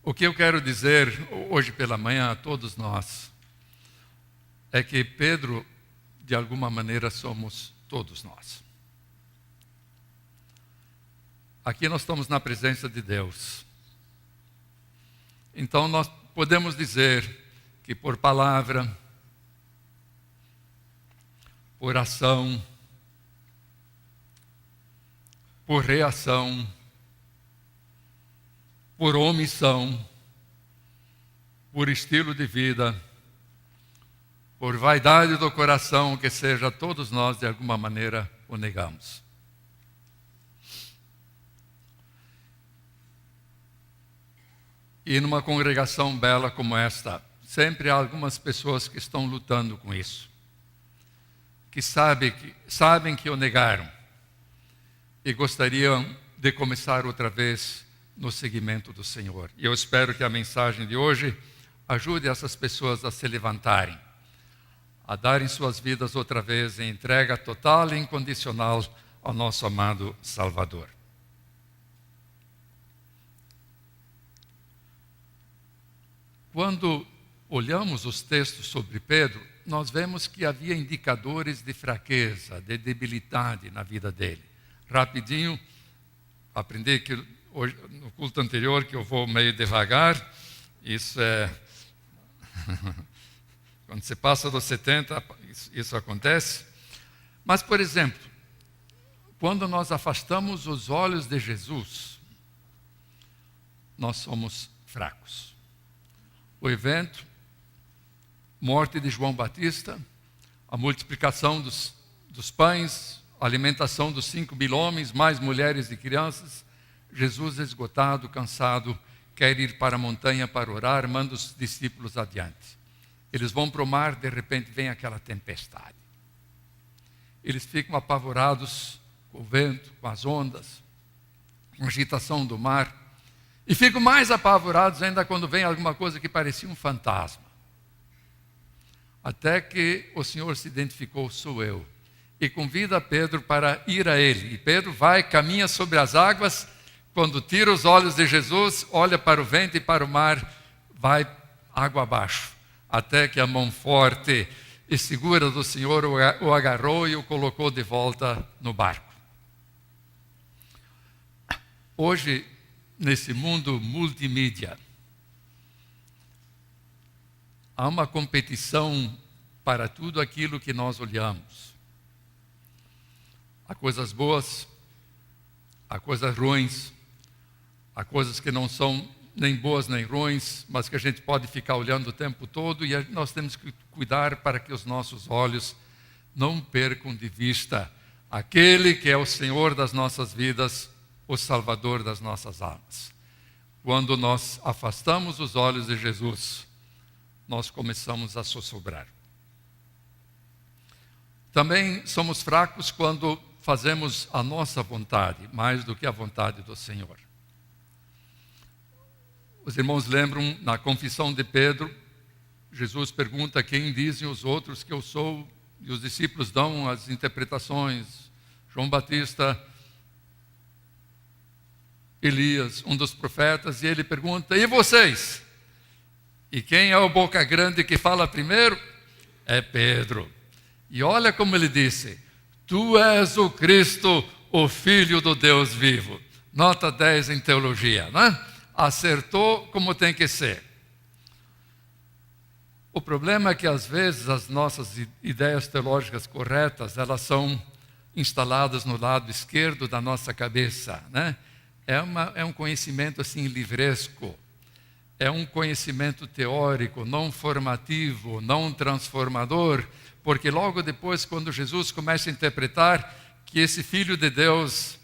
O que eu quero dizer hoje pela manhã a todos nós é que Pedro, de alguma maneira, somos todos nós. Aqui nós estamos na presença de Deus. Então nós podemos dizer que por palavra, por ação, por reação, por omissão, por estilo de vida, por vaidade do coração, que seja, todos nós de alguma maneira o negamos. E numa congregação bela como esta, sempre há algumas pessoas que estão lutando com isso, que sabem que o negaram e gostariam de começar outra vez no seguimento do Senhor. E eu espero que a mensagem de hoje ajude essas pessoas a se levantarem, a darem suas vidas outra vez em entrega total e incondicional ao nosso amado Salvador. Quando olhamos os textos sobre Pedro, nós vemos que havia indicadores de fraqueza, de debilidade na vida dele. Rapidinho, aprendi que hoje, no culto anterior, que eu vou meio devagar. Isso é... Quando você passa dos 70, isso acontece. Mas, por exemplo, quando nós afastamos os olhos de Jesus, nós somos fracos. O evento, morte de João Batista, a multiplicação dos pães, a alimentação dos 5.000 homens, mais mulheres e crianças. Jesus, esgotado, cansado, quer ir para a montanha para orar, manda os discípulos adiante. Eles vão para o mar, de repente vem aquela tempestade. Eles ficam apavorados com o vento, com as ondas, com a agitação do mar. E ficam mais apavorados ainda quando vem alguma coisa que parecia um fantasma. Até que o Senhor se identificou: sou eu. E convida Pedro para ir a ele. E Pedro vai, caminha sobre as águas. Quando tira os olhos de Jesus, olha para o vento e para o mar, vai água abaixo. Até que a mão forte e segura do Senhor o agarrou e o colocou de volta no barco. Hoje, nesse mundo multimídia, há uma competição para tudo aquilo que nós olhamos. Há coisas boas, há coisas ruins, há coisas que não são nem boas nem ruins, mas que a gente pode ficar olhando o tempo todo, e nós temos que cuidar para que os nossos olhos Não percam de vista aquele que é o Senhor das nossas vidas, o Salvador das nossas almas. Quando nós afastamos os olhos de Jesus, nós começamos a sussurrar. Também somos fracos quando fazemos a nossa vontade, mais do que a vontade do Senhor. Os irmãos lembram, na confissão de Pedro, Jesus pergunta: quem dizem os outros que eu sou? E os discípulos dão as interpretações. João Batista, Elias, um dos profetas, e ele pergunta: e vocês? E quem é o boca grande que fala primeiro? É Pedro. E olha como ele disse: tu és o Cristo, o Filho do Deus vivo. Nota 10 em teologia, não é? Acertou como tem que ser. O problema é que às vezes as nossas ideias teológicas corretas, elas são instaladas no lado esquerdo da nossa cabeça, né? É um conhecimento assim livresco. É um conhecimento teórico, não formativo, não transformador, porque logo depois, quando Jesus começa a interpretar que esse Filho de Deus,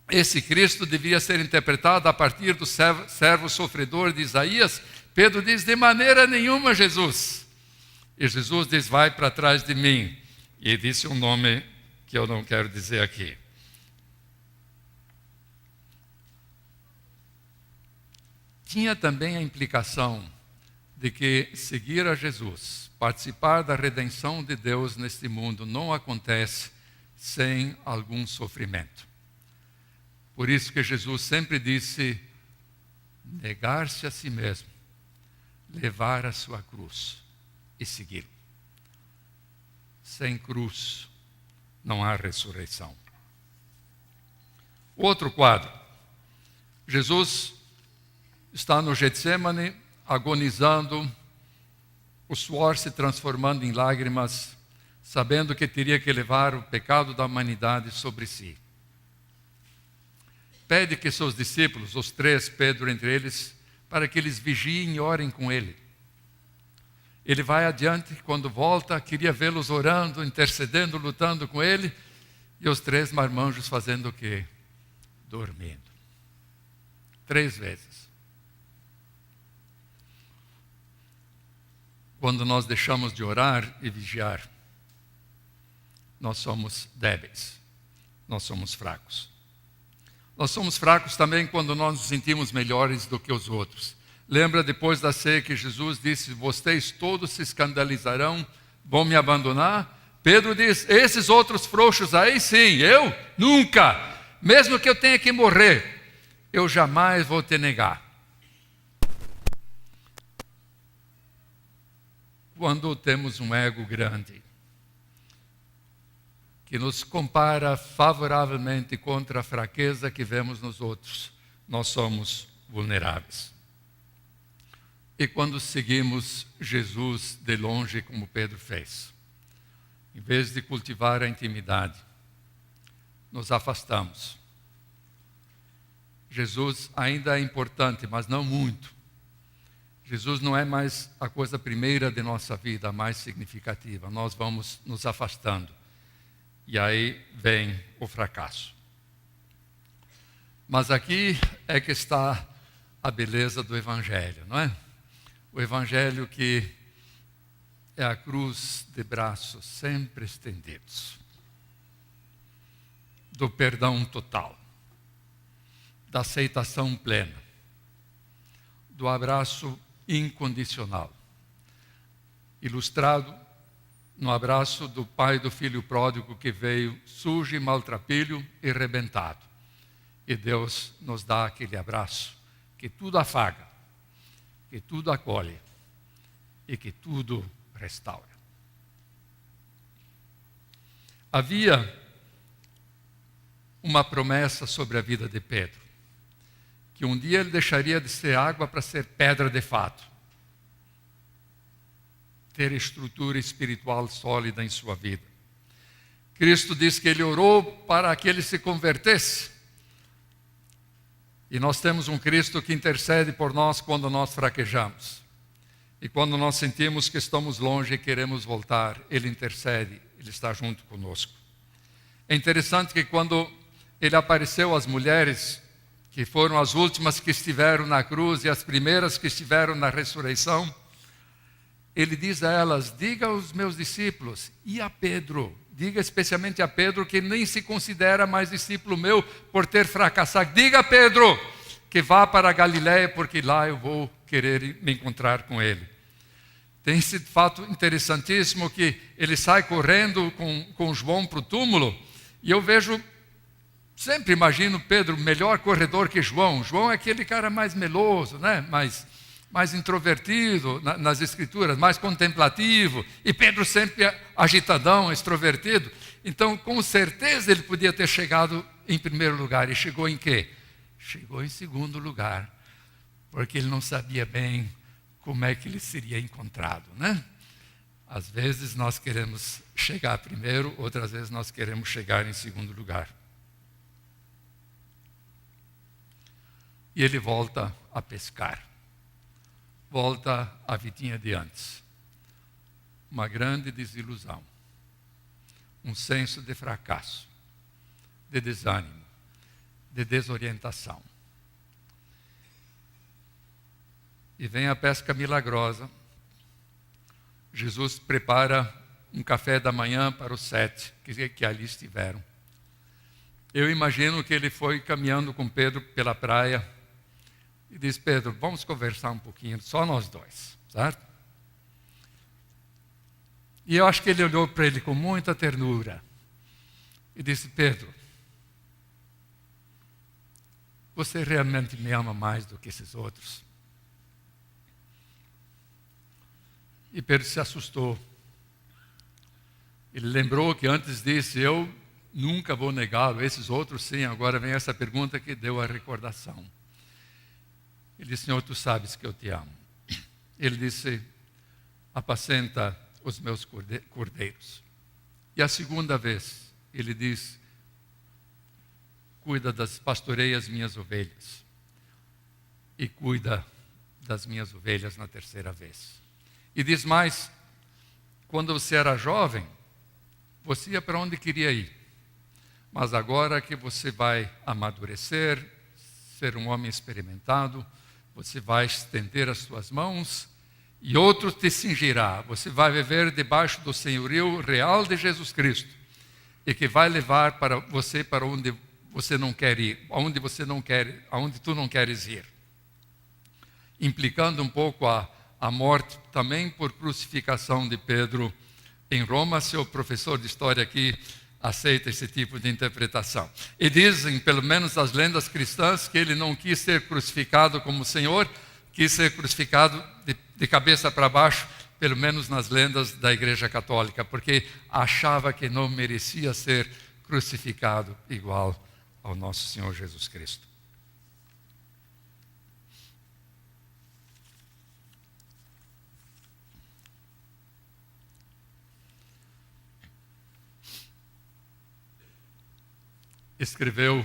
esse Cristo devia ser interpretado a partir do servo sofredor de Isaías, Pedro diz: de maneira nenhuma, Jesus. E Jesus diz: vai para trás de mim. E disse um nome que eu não quero dizer aqui. Tinha também a implicação de que seguir a Jesus, participar da redenção de Deus neste mundo, não acontece sem algum sofrimento. Por isso que Jesus sempre disse: negar-se a si mesmo, levar a sua cruz e segui-lo. Sem cruz não há ressurreição. Outro quadro. Jesus está no Getsemane, agonizando, o suor se transformando em lágrimas, sabendo que teria que levar o pecado da humanidade sobre si. Pede que seus discípulos, os 3, Pedro entre eles, para que eles vigiem e orem com ele. Ele vai adiante, quando volta, queria vê-los orando, intercedendo, lutando com ele, e os 3 marmanjos fazendo o quê? Dormindo. 3 vezes. Quando nós deixamos de orar e vigiar, nós somos débeis, nós somos fracos. Nós somos fracos também quando nós nos sentimos melhores do que os outros. Lembra depois da ceia que Jesus disse: vocês todos se escandalizarão, vão me abandonar? Pedro diz: esses outros frouxos aí sim, eu nunca. Mesmo que eu tenha que morrer, eu jamais vou te negar. Quando temos um ego grande, que nos compara favoravelmente contra a fraqueza que vemos nos outros, nós somos vulneráveis. E quando seguimos Jesus de longe, como Pedro fez, em vez de cultivar a intimidade, nos afastamos. Jesus ainda é importante, mas não muito. Jesus não é mais a coisa primeira de nossa vida, a mais significativa. Nós vamos nos afastando. E aí vem o fracasso. Mas aqui é que está a beleza do Evangelho, não é? O Evangelho que é a cruz de braços sempre estendidos, do perdão total, da aceitação plena, do abraço incondicional, ilustrado no abraço do pai do filho pródigo que veio sujo e maltrapilho e rebentado. E Deus nos dá aquele abraço que tudo afaga, que tudo acolhe e que tudo restaura. Havia uma promessa sobre a vida de Pedro, que um dia ele deixaria de ser água para ser pedra de fato, ter estrutura espiritual sólida em sua vida. Cristo diz que ele orou para que ele se convertesse. E nós temos um Cristo que intercede por nós quando nós fraquejamos. E quando nós sentimos que estamos longe e queremos voltar, Ele intercede Ele está junto conosco. É interessante que quando ele apareceu às mulheres, que foram as últimas que estiveram na cruz e as primeiras que estiveram na ressurreição, ele diz a elas: diga aos meus discípulos e a Pedro, diga especialmente a Pedro, que nem se considera mais discípulo meu por ter fracassado, diga a Pedro que vá para a Galiléia, porque lá eu vou querer me encontrar com ele. Tem esse fato interessantíssimo que ele sai correndo com João para o túmulo, e eu vejo, sempre imagino Pedro melhor corredor que João. João é aquele cara mais meloso, né? mais introvertido nas escrituras, mais contemplativo, e Pedro sempre agitadão, extrovertido. Então, com certeza, ele podia ter chegado em primeiro lugar. E chegou em quê? Chegou em segundo lugar, porque ele não sabia bem como é que ele seria encontrado, né? Às vezes nós queremos chegar primeiro, outras vezes nós queremos chegar em segundo lugar. E ele volta a pescar. Volta à vidinha de antes. Uma grande desilusão. Um senso de fracasso, de desânimo, de desorientação. E vem a pesca milagrosa. Jesus prepara um café da manhã para os 7 que ali estiveram. Eu imagino que ele foi caminhando com Pedro pela praia e disse: Pedro, vamos conversar um pouquinho, só nós dois, certo? E eu acho que ele olhou para ele com muita ternura e disse: Pedro, você realmente me ama mais do que esses outros? E Pedro se assustou. Ele lembrou que antes disse: eu nunca vou negá-lo, esses outros sim. Agora vem essa pergunta que deu a recordação. Ele disse: Senhor, tu sabes que eu te amo. Ele disse: apacenta os meus cordeiros. E a segunda vez, ele diz: pastoreia as minhas ovelhas. E cuida das minhas ovelhas na terceira vez. E diz mais: quando você era jovem, você ia para onde queria ir. Mas agora que você vai amadurecer, ser um homem experimentado, você vai estender as suas mãos e outro te cingirá. Você vai viver debaixo do senhorio real de Jesus Cristo, e que vai levar para você para onde você não quer ir, aonde tu não queres ir. Implicando um pouco a morte também por crucificação de Pedro em Roma. Seu professor de história aqui aceita esse tipo de interpretação. E dizem, pelo menos as lendas cristãs, que ele não quis ser crucificado como Senhor, quis ser crucificado de cabeça para baixo, pelo menos nas lendas da Igreja Católica, porque achava que não merecia ser crucificado igual ao nosso Senhor Jesus Cristo. Escreveu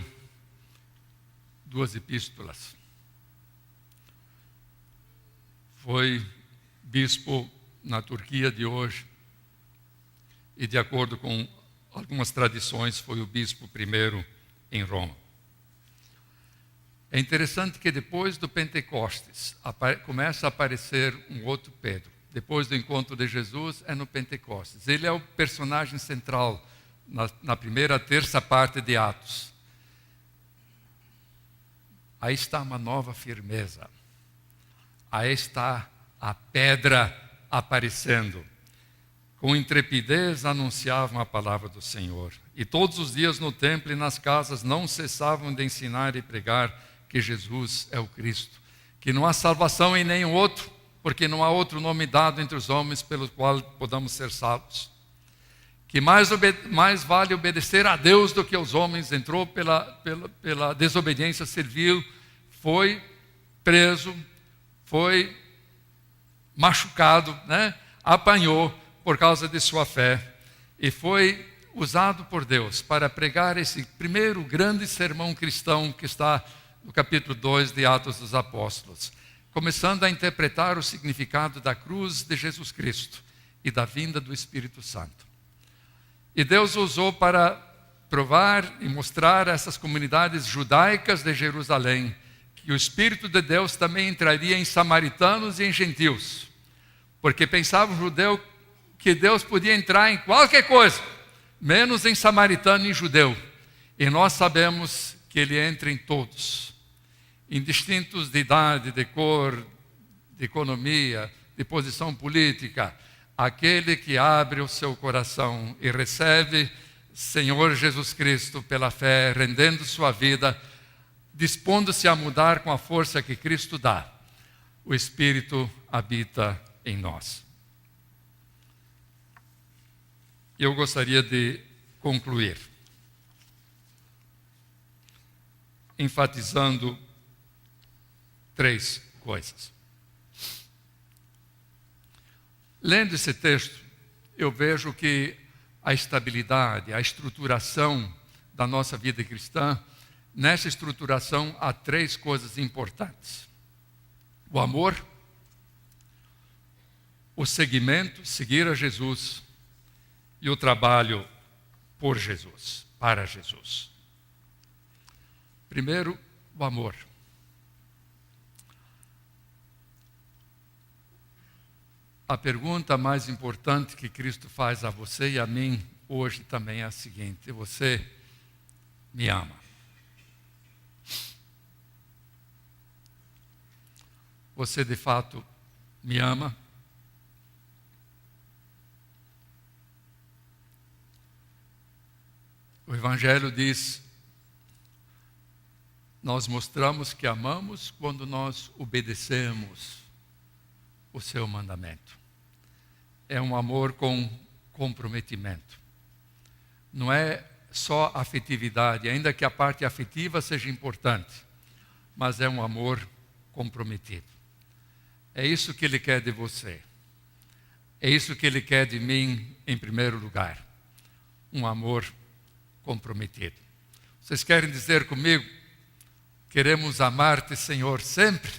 2 epístolas. Foi bispo na Turquia de hoje. E, de acordo com algumas tradições, foi o bispo primeiro em Roma. É interessante que depois do Pentecostes começa a aparecer um outro Pedro. Depois do encontro de Jesus, é no Pentecostes. Ele é o personagem central na primeira terça parte de Atos. Aí está uma nova firmeza. Aí está a pedra aparecendo. Com intrepidez anunciavam a palavra do Senhor. E todos os dias no templo e nas casas não cessavam de ensinar e pregar que Jesus é o Cristo, que não há salvação em nenhum outro, porque não há outro nome dado entre os homens pelo qual podamos ser salvos. Que mais vale obedecer a Deus do que aos homens. Entrou pela desobediência servil, foi preso, foi machucado, né? Apanhou por causa de sua fé, e foi usado por Deus para pregar esse primeiro grande sermão cristão que está no capítulo 2 de Atos dos Apóstolos, começando a interpretar o significado da cruz de Jesus Cristo e da vinda do Espírito Santo. E Deus usou para provar e mostrar a essas comunidades judaicas de Jerusalém que o Espírito de Deus também entraria em samaritanos e em gentios. Porque pensava o judeu que Deus podia entrar em qualquer coisa, menos em samaritano e judeu. E nós sabemos que Ele entra em todos, indistintos de idade, de cor, de economia, de posição política. Aquele que abre o seu coração e recebe Senhor Jesus Cristo pela fé, rendendo sua vida, dispondo-se a mudar com a força que Cristo dá, o Espírito habita em nós. Eu gostaria de concluir enfatizando 3 coisas. Lendo esse texto, eu vejo que a estabilidade, a estruturação da nossa vida cristã, nessa estruturação há 3 coisas importantes: o amor, o seguimento, seguir a Jesus, e o trabalho por Jesus, para Jesus. Primeiro, o amor. A pergunta mais importante que Cristo faz a você e a mim hoje também é a seguinte: você me ama? Você de fato me ama? O Evangelho diz: nós mostramos que amamos quando nós obedecemos o seu mandamento. É um amor com comprometimento. Não é só afetividade, ainda que a parte afetiva seja importante, mas é um amor comprometido. É isso que Ele quer de você. É isso que Ele quer de mim em primeiro lugar. Um amor comprometido. Vocês querem dizer comigo: queremos amar-te, Senhor, sempre?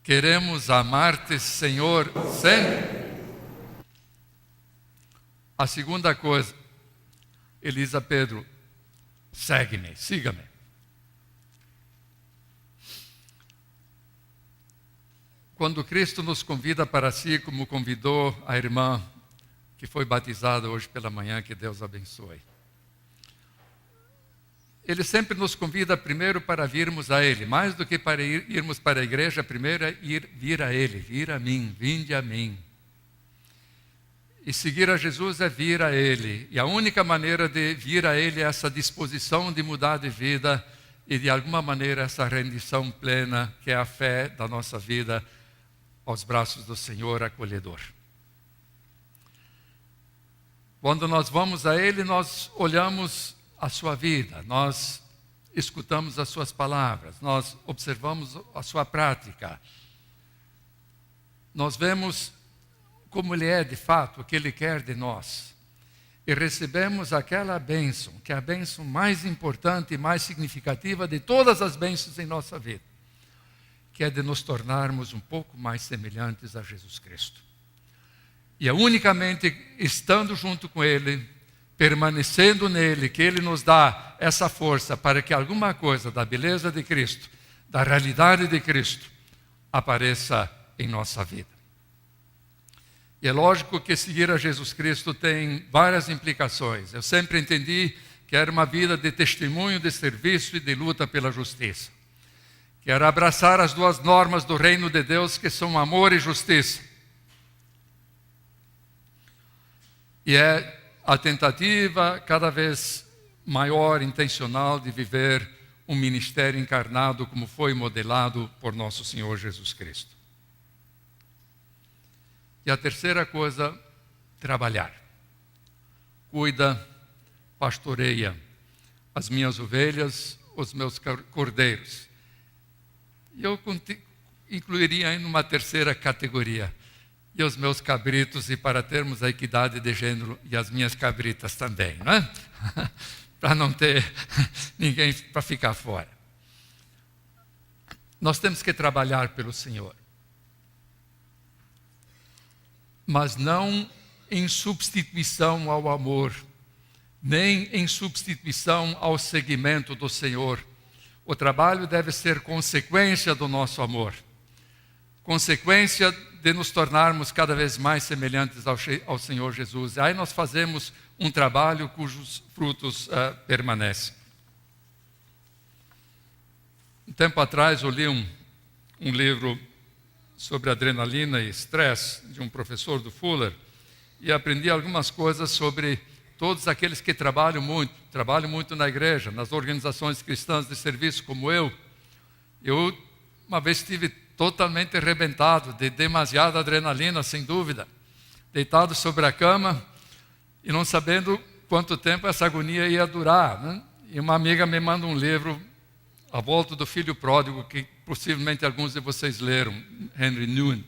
Queremos amar-te, Senhor, sempre? A segunda coisa, Ele diz a Pedro: segue-me, siga-me. Quando Cristo nos convida para si, como convidou a irmã que foi batizada hoje pela manhã, que Deus abençoe, Ele sempre nos convida primeiro para virmos a Ele, mais do que para irmos para a igreja. Primeiro é vir a Ele, vir a mim, vinde a mim. E seguir a Jesus é vir a Ele. E a única maneira de vir a Ele é essa disposição de mudar de vida e, de alguma maneira, essa rendição plena, que é a fé da nossa vida aos braços do Senhor acolhedor. Quando nós vamos a Ele, nós olhamos a sua vida, nós escutamos as suas palavras, nós observamos a sua prática, nós vemos como Ele é de fato, o que Ele quer de nós, e recebemos aquela bênção, que é a bênção mais importante e mais significativa de todas as bênçãos em nossa vida, que é de nos tornarmos um pouco mais semelhantes a Jesus Cristo. E é unicamente estando junto com Ele, permanecendo nele, que Ele nos dá essa força para que alguma coisa da beleza de Cristo, da realidade de Cristo, apareça em nossa vida. E é lógico que seguir a Jesus Cristo tem várias implicações. Eu sempre entendi que era uma vida de testemunho, de serviço e de luta pela justiça. Que era abraçar as 2 normas do reino de Deus, que são amor e justiça. E é a tentativa cada vez maior, intencional, de viver um ministério encarnado como foi modelado por nosso Senhor Jesus Cristo. E a terceira coisa, trabalhar. Cuida, pastoreia as minhas ovelhas, os meus cordeiros. E eu incluiria ainda uma terceira categoria: e os meus cabritos, e para termos a equidade de gênero, e as minhas cabritas também, não é? Para não ter ninguém para ficar fora. Nós temos que trabalhar pelo Senhor, mas não em substituição ao amor nem em substituição ao seguimento do Senhor. O trabalho deve ser consequência do nosso amor, consequência de nos tornarmos cada vez mais semelhantes ao Senhor Jesus. Aí nós fazemos um trabalho cujos frutos permanecem. Um tempo atrás eu li um livro sobre adrenalina e estresse de um professor do Fuller e aprendi algumas coisas sobre todos aqueles que trabalham muito na igreja, nas organizações cristãs de serviço como eu. Eu uma vez estive totalmente arrebentado de demasiada adrenalina, sem dúvida, deitado sobre a cama e não sabendo quanto tempo essa agonia ia durar, né? E uma amiga me manda um livro, A Volta do Filho Pródigo, que possivelmente alguns de vocês leram, Henry Nouwen.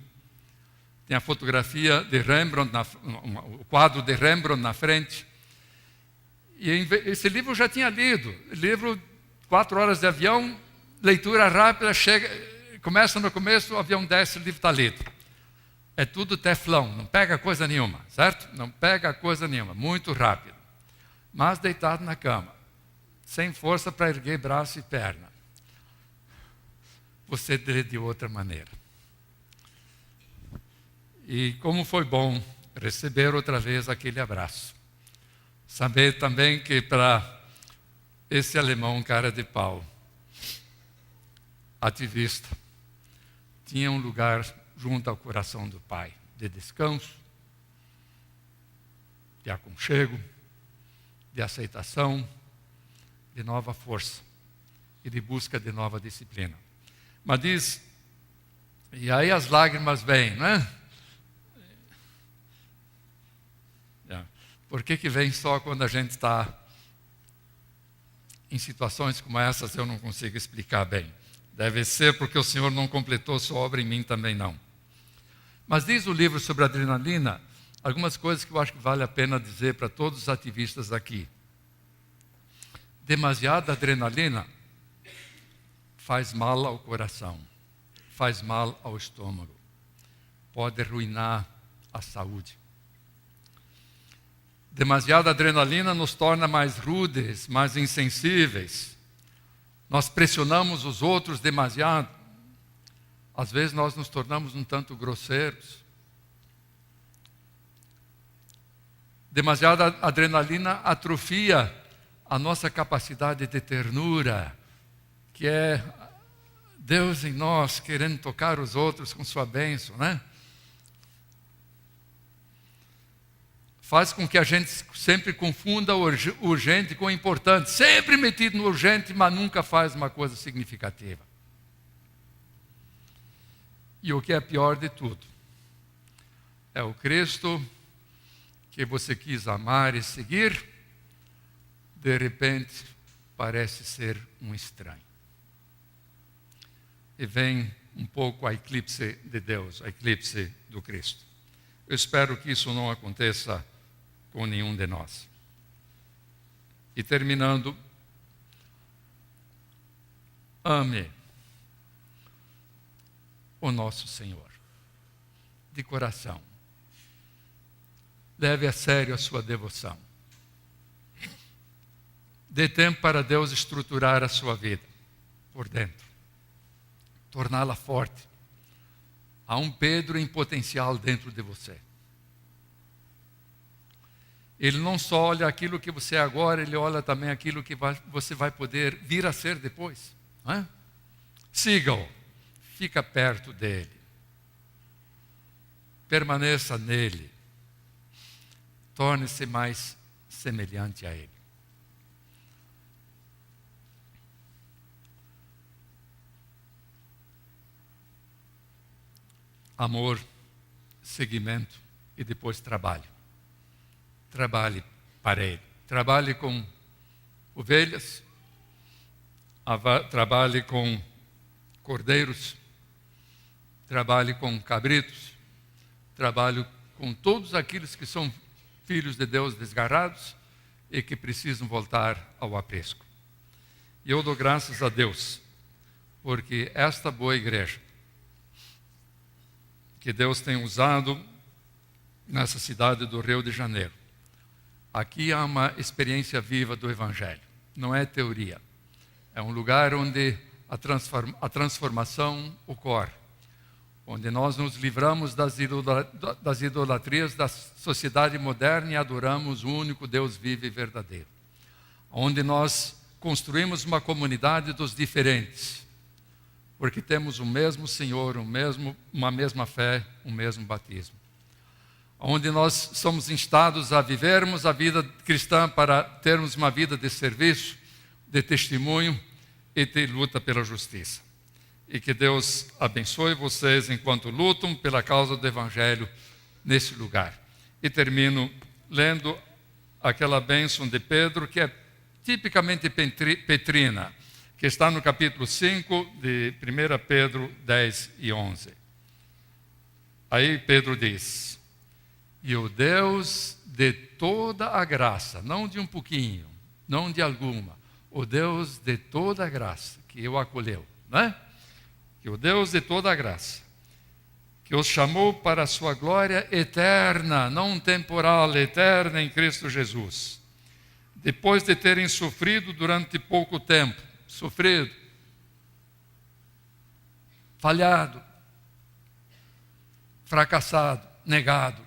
Tem a fotografia de Rembrandt, o quadro de Rembrandt na frente. E esse livro eu já tinha lido. Livro, 4 horas de avião, leitura rápida, começa no começo, o avião desce, o livro está lido. É tudo teflão, não pega coisa nenhuma, certo? Não pega coisa nenhuma, muito rápido. Mas deitado na cama, sem força para erguer braço e perna. Você lê de outra maneira. E como foi bom receber outra vez aquele abraço. Saber também que para esse alemão cara de pau, ativista, tinha um lugar junto ao coração do Pai, de descanso, de aconchego, de aceitação, de nova força e de busca de nova disciplina. Mas diz, e aí as lágrimas vêm, não é? Por que vem só quando a gente está em situações como essas? Eu não consigo explicar bem. Deve ser porque o Senhor não completou sua obra em mim, também não. Mas diz o livro sobre adrenalina algumas coisas que eu acho que vale a pena dizer para todos os ativistas aqui. Demasiada adrenalina faz mal ao coração, faz mal ao estômago, pode arruinar a saúde. Demasiada adrenalina nos torna mais rudes, mais insensíveis. Nós pressionamos os outros demasiado. Às vezes nós nos tornamos um tanto grosseiros. Demasiada adrenalina atrofia a nossa capacidade de ternura, que é Deus em nós querendo tocar os outros com sua bênção, né? Faz com que a gente sempre confunda o urgente com o importante. Sempre metido no urgente, mas nunca faz uma coisa significativa. E o que é pior de tudo, é o Cristo que você quis amar e seguir, de repente parece ser um estranho. E vem um pouco a eclipse de Deus, a eclipse do Cristo. Eu espero que isso não aconteça com nenhum de nós. E terminando, ame o nosso Senhor, de coração. Leve a sério a sua devoção. Dê tempo para Deus estruturar a sua vida por dentro, torná-la forte. Há um Pedro em potencial dentro de você. Ele não só olha aquilo que você é agora, ele olha também aquilo que você vai poder vir a ser depois. Não é? Siga-o, fica perto dele, permaneça nele, torne-se mais semelhante a ele. Amor, seguimento e depois trabalho. Trabalhe para ele. Trabalhe com ovelhas, trabalhe com cordeiros, trabalhe com cabritos, trabalhe com todos aqueles que são filhos de Deus desgarrados e que precisam voltar ao aprisco. E eu dou graças a Deus, porque esta boa igreja que Deus tem usado nessa cidade do Rio de Janeiro, Aqui há uma experiência viva do Evangelho, não é teoria. É um lugar onde a transformação ocorre, onde nós nos livramos das idolatrias da sociedade moderna e adoramos o único Deus vivo e verdadeiro. Onde nós construímos uma comunidade dos diferentes, porque temos o mesmo Senhor, uma mesma fé, um mesmo batismo. Onde nós somos instados a vivermos a vida cristã para termos uma vida de serviço, de testemunho e de luta pela justiça. E que Deus abençoe vocês enquanto lutam pela causa do Evangelho nesse lugar. E termino lendo aquela bênção de Pedro, que é tipicamente petrina, que está no capítulo 5 de 1 Pedro 10 e 11. Aí Pedro diz: e o Deus de toda a graça, não de um pouquinho, não de alguma, o Deus de toda a graça, que o acolheu, né? Que o Deus de toda a graça, que os chamou para a sua glória eterna, não temporal, eterna em Cristo Jesus, depois de terem sofrido durante pouco tempo, falhado, fracassado, negado,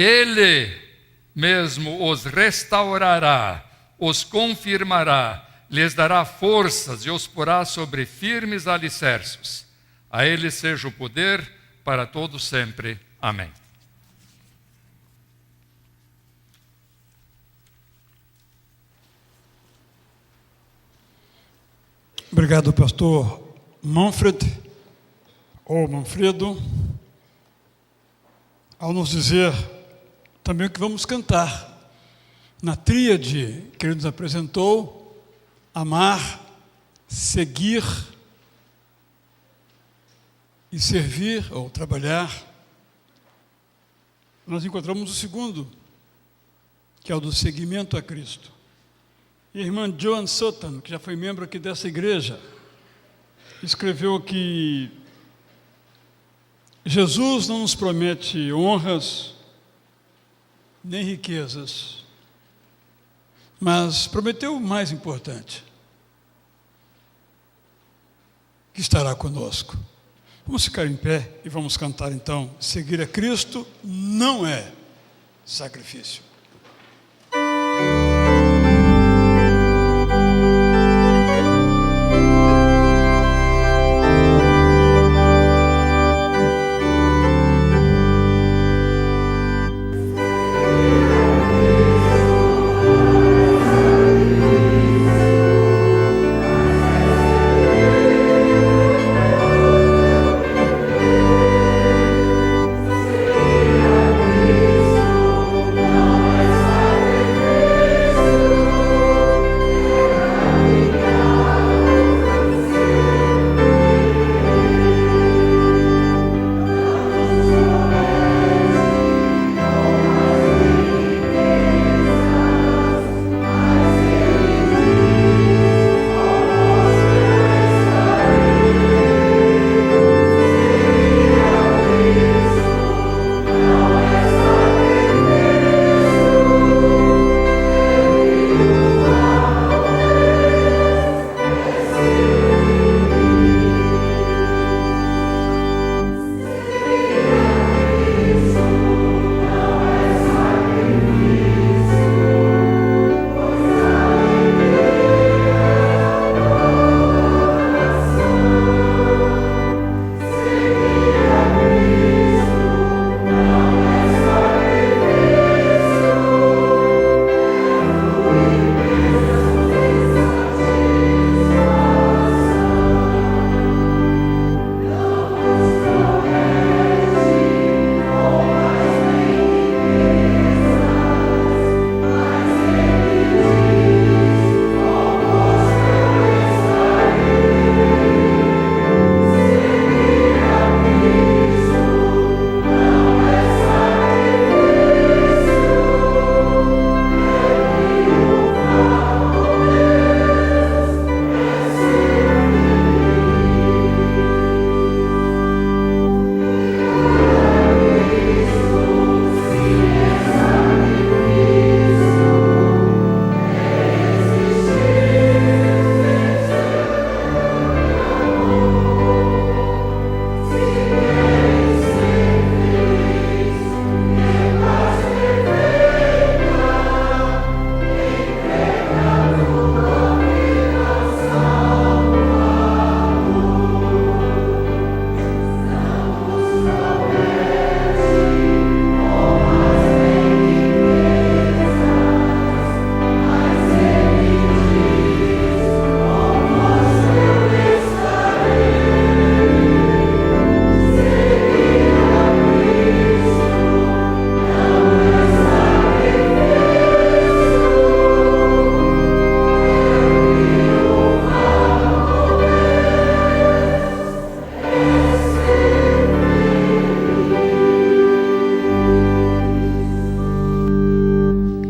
Ele mesmo os restaurará, os confirmará, lhes dará forças e os porá sobre firmes alicerces. A Ele seja o poder para todos sempre. Amém. Obrigado, pastor Manfredo, ao nos dizer também o que vamos cantar na tríade que ele nos apresentou: amar, seguir e servir ou trabalhar. Nós encontramos o segundo, que é o do seguimento a Cristo. E a irmã Joan Sutton, que já foi membro aqui dessa igreja, escreveu que Jesus não nos promete honras nem riquezas, mas prometeu o mais importante, que estará conosco. Vamos ficar em pé e vamos cantar então: seguir a Cristo não é sacrifício. Não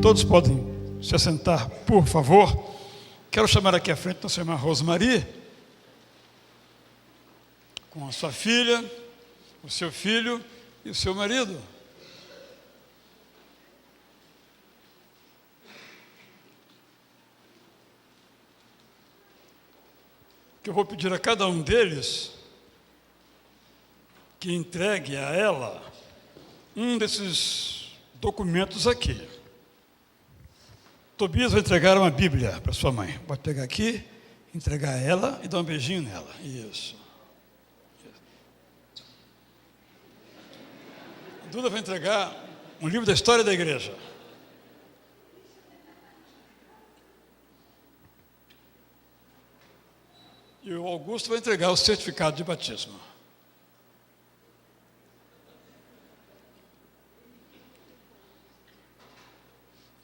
Todos podem se assentar, por favor. Quero chamar aqui à frente nossa irmã Rosemarie, com a sua filha, o seu filho e o seu marido. Que eu vou pedir a cada um deles que entregue a ela um desses documentos aqui. Tobias vai entregar uma Bíblia para sua mãe. Pode pegar aqui, entregar a ela e dar um beijinho nela. Isso. A Duda vai entregar um livro da história da igreja. E o Augusto vai entregar o certificado de batismo.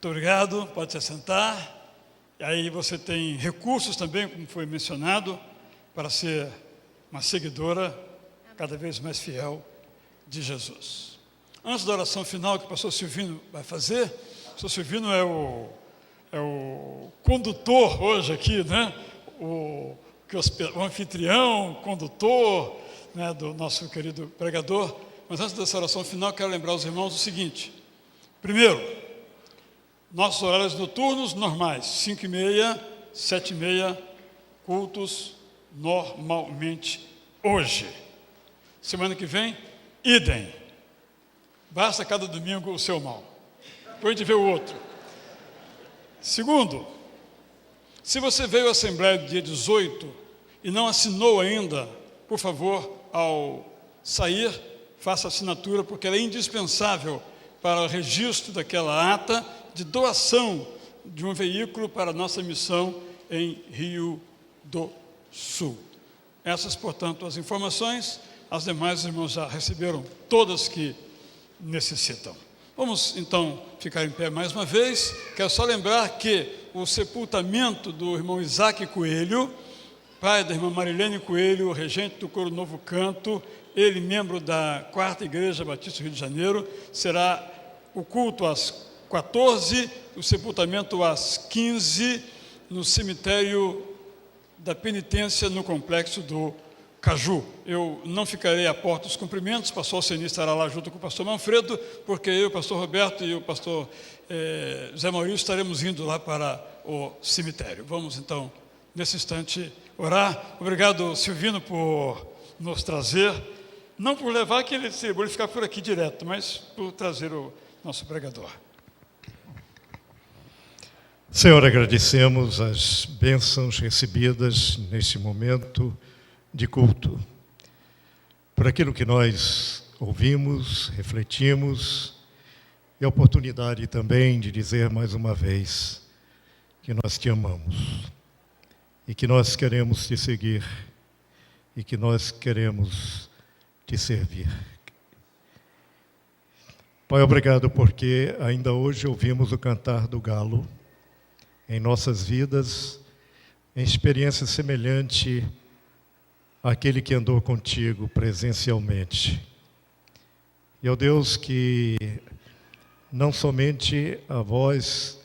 Muito obrigado, pode se sentar. E aí você tem recursos também, como foi mencionado, para ser uma seguidora cada vez mais fiel de Jesus. Antes da oração final que o pastor Silvino vai fazer, o pastor Silvino é o condutor hoje aqui, né? O anfitrião, condutor, né, do nosso querido pregador. Mas antes dessa oração final, quero lembrar os irmãos o seguinte. Primeiro, nossos horários noturnos normais, 5h30, 7h30, cultos normalmente hoje. Semana que vem, idem. Basta cada domingo o seu mal. Depois a gente vê o outro. Segundo, se você veio à Assembleia do dia 18 e não assinou ainda, por favor, ao sair, faça a assinatura, porque ela é indispensável para o registro daquela ata de doação de um veículo para a nossa missão em Rio do Sul. Essas, portanto, as informações, as demais irmãos já receberam todas que necessitam. Vamos, então, ficar em pé mais uma vez. Quero só lembrar que o sepultamento do irmão Isaac Coelho, pai da irmã Marilene Coelho, regente do Coro Novo Canto, ele membro da 4ª Igreja Batista do Rio de Janeiro, será o culto às 14, o sepultamento às 15, no cemitério da Penitência, no complexo do Caju. Eu não ficarei à porta dos cumprimentos, o pastor Alceni estará lá junto com o pastor Manfredo, porque eu, o pastor Roberto e o pastor Zé Maurício estaremos indo lá para o cemitério. Vamos então, nesse instante, orar. Obrigado, Silvino, por nos trazer, não por levar aquele cerimônio ficar por aqui direto, mas por trazer o nosso pregador. Senhor, agradecemos as bênçãos recebidas neste momento de culto, por aquilo que nós ouvimos, refletimos, e a oportunidade também de dizer mais uma vez que nós te amamos, e que nós queremos te seguir, e que nós queremos te servir. Pai, obrigado porque ainda hoje ouvimos o cantar do galo, em nossas vidas, em experiência semelhante àquele que andou contigo presencialmente. E, ó Deus, que não somente a voz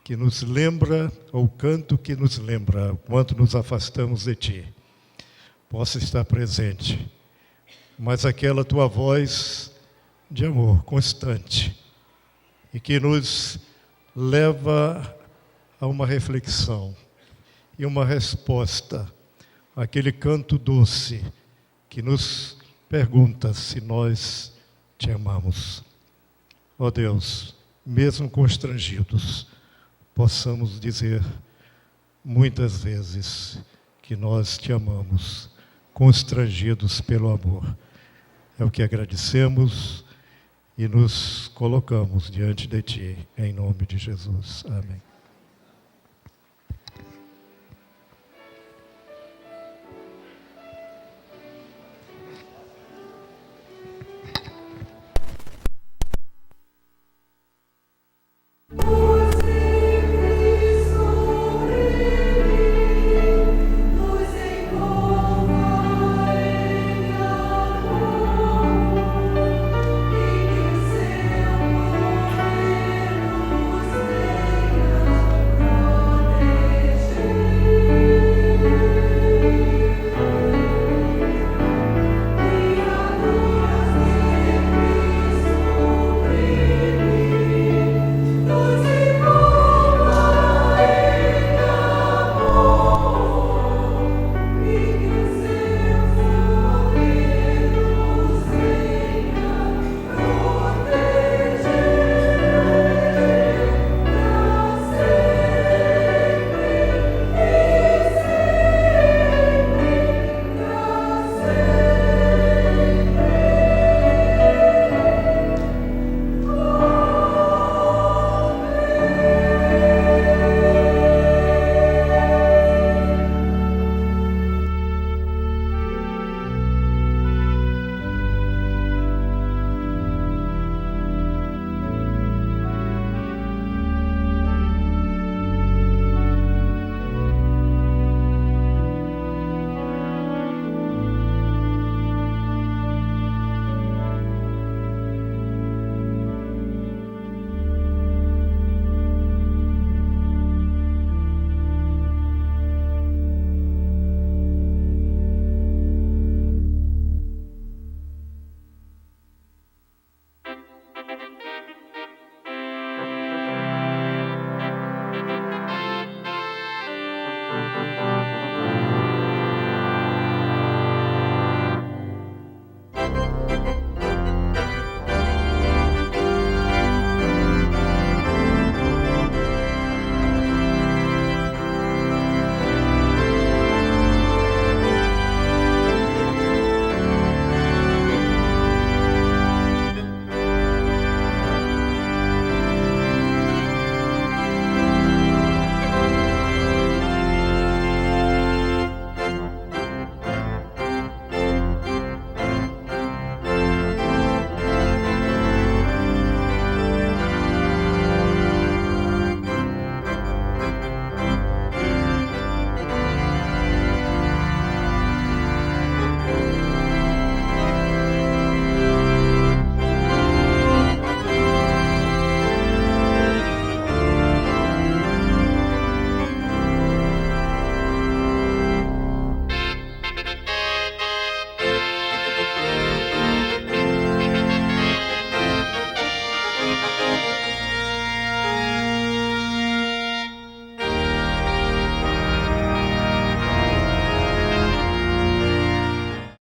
que nos lembra, ou o canto que nos lembra, quanto nos afastamos de Ti, possa estar presente, mas aquela Tua voz de amor constante, e que nos leva a uma reflexão e uma resposta àquele canto doce que nos pergunta se nós te amamos. Ó Deus, mesmo constrangidos, possamos dizer muitas vezes que nós te amamos, constrangidos pelo amor. É o que agradecemos e nos colocamos diante de Ti, em nome de Jesus. Amém.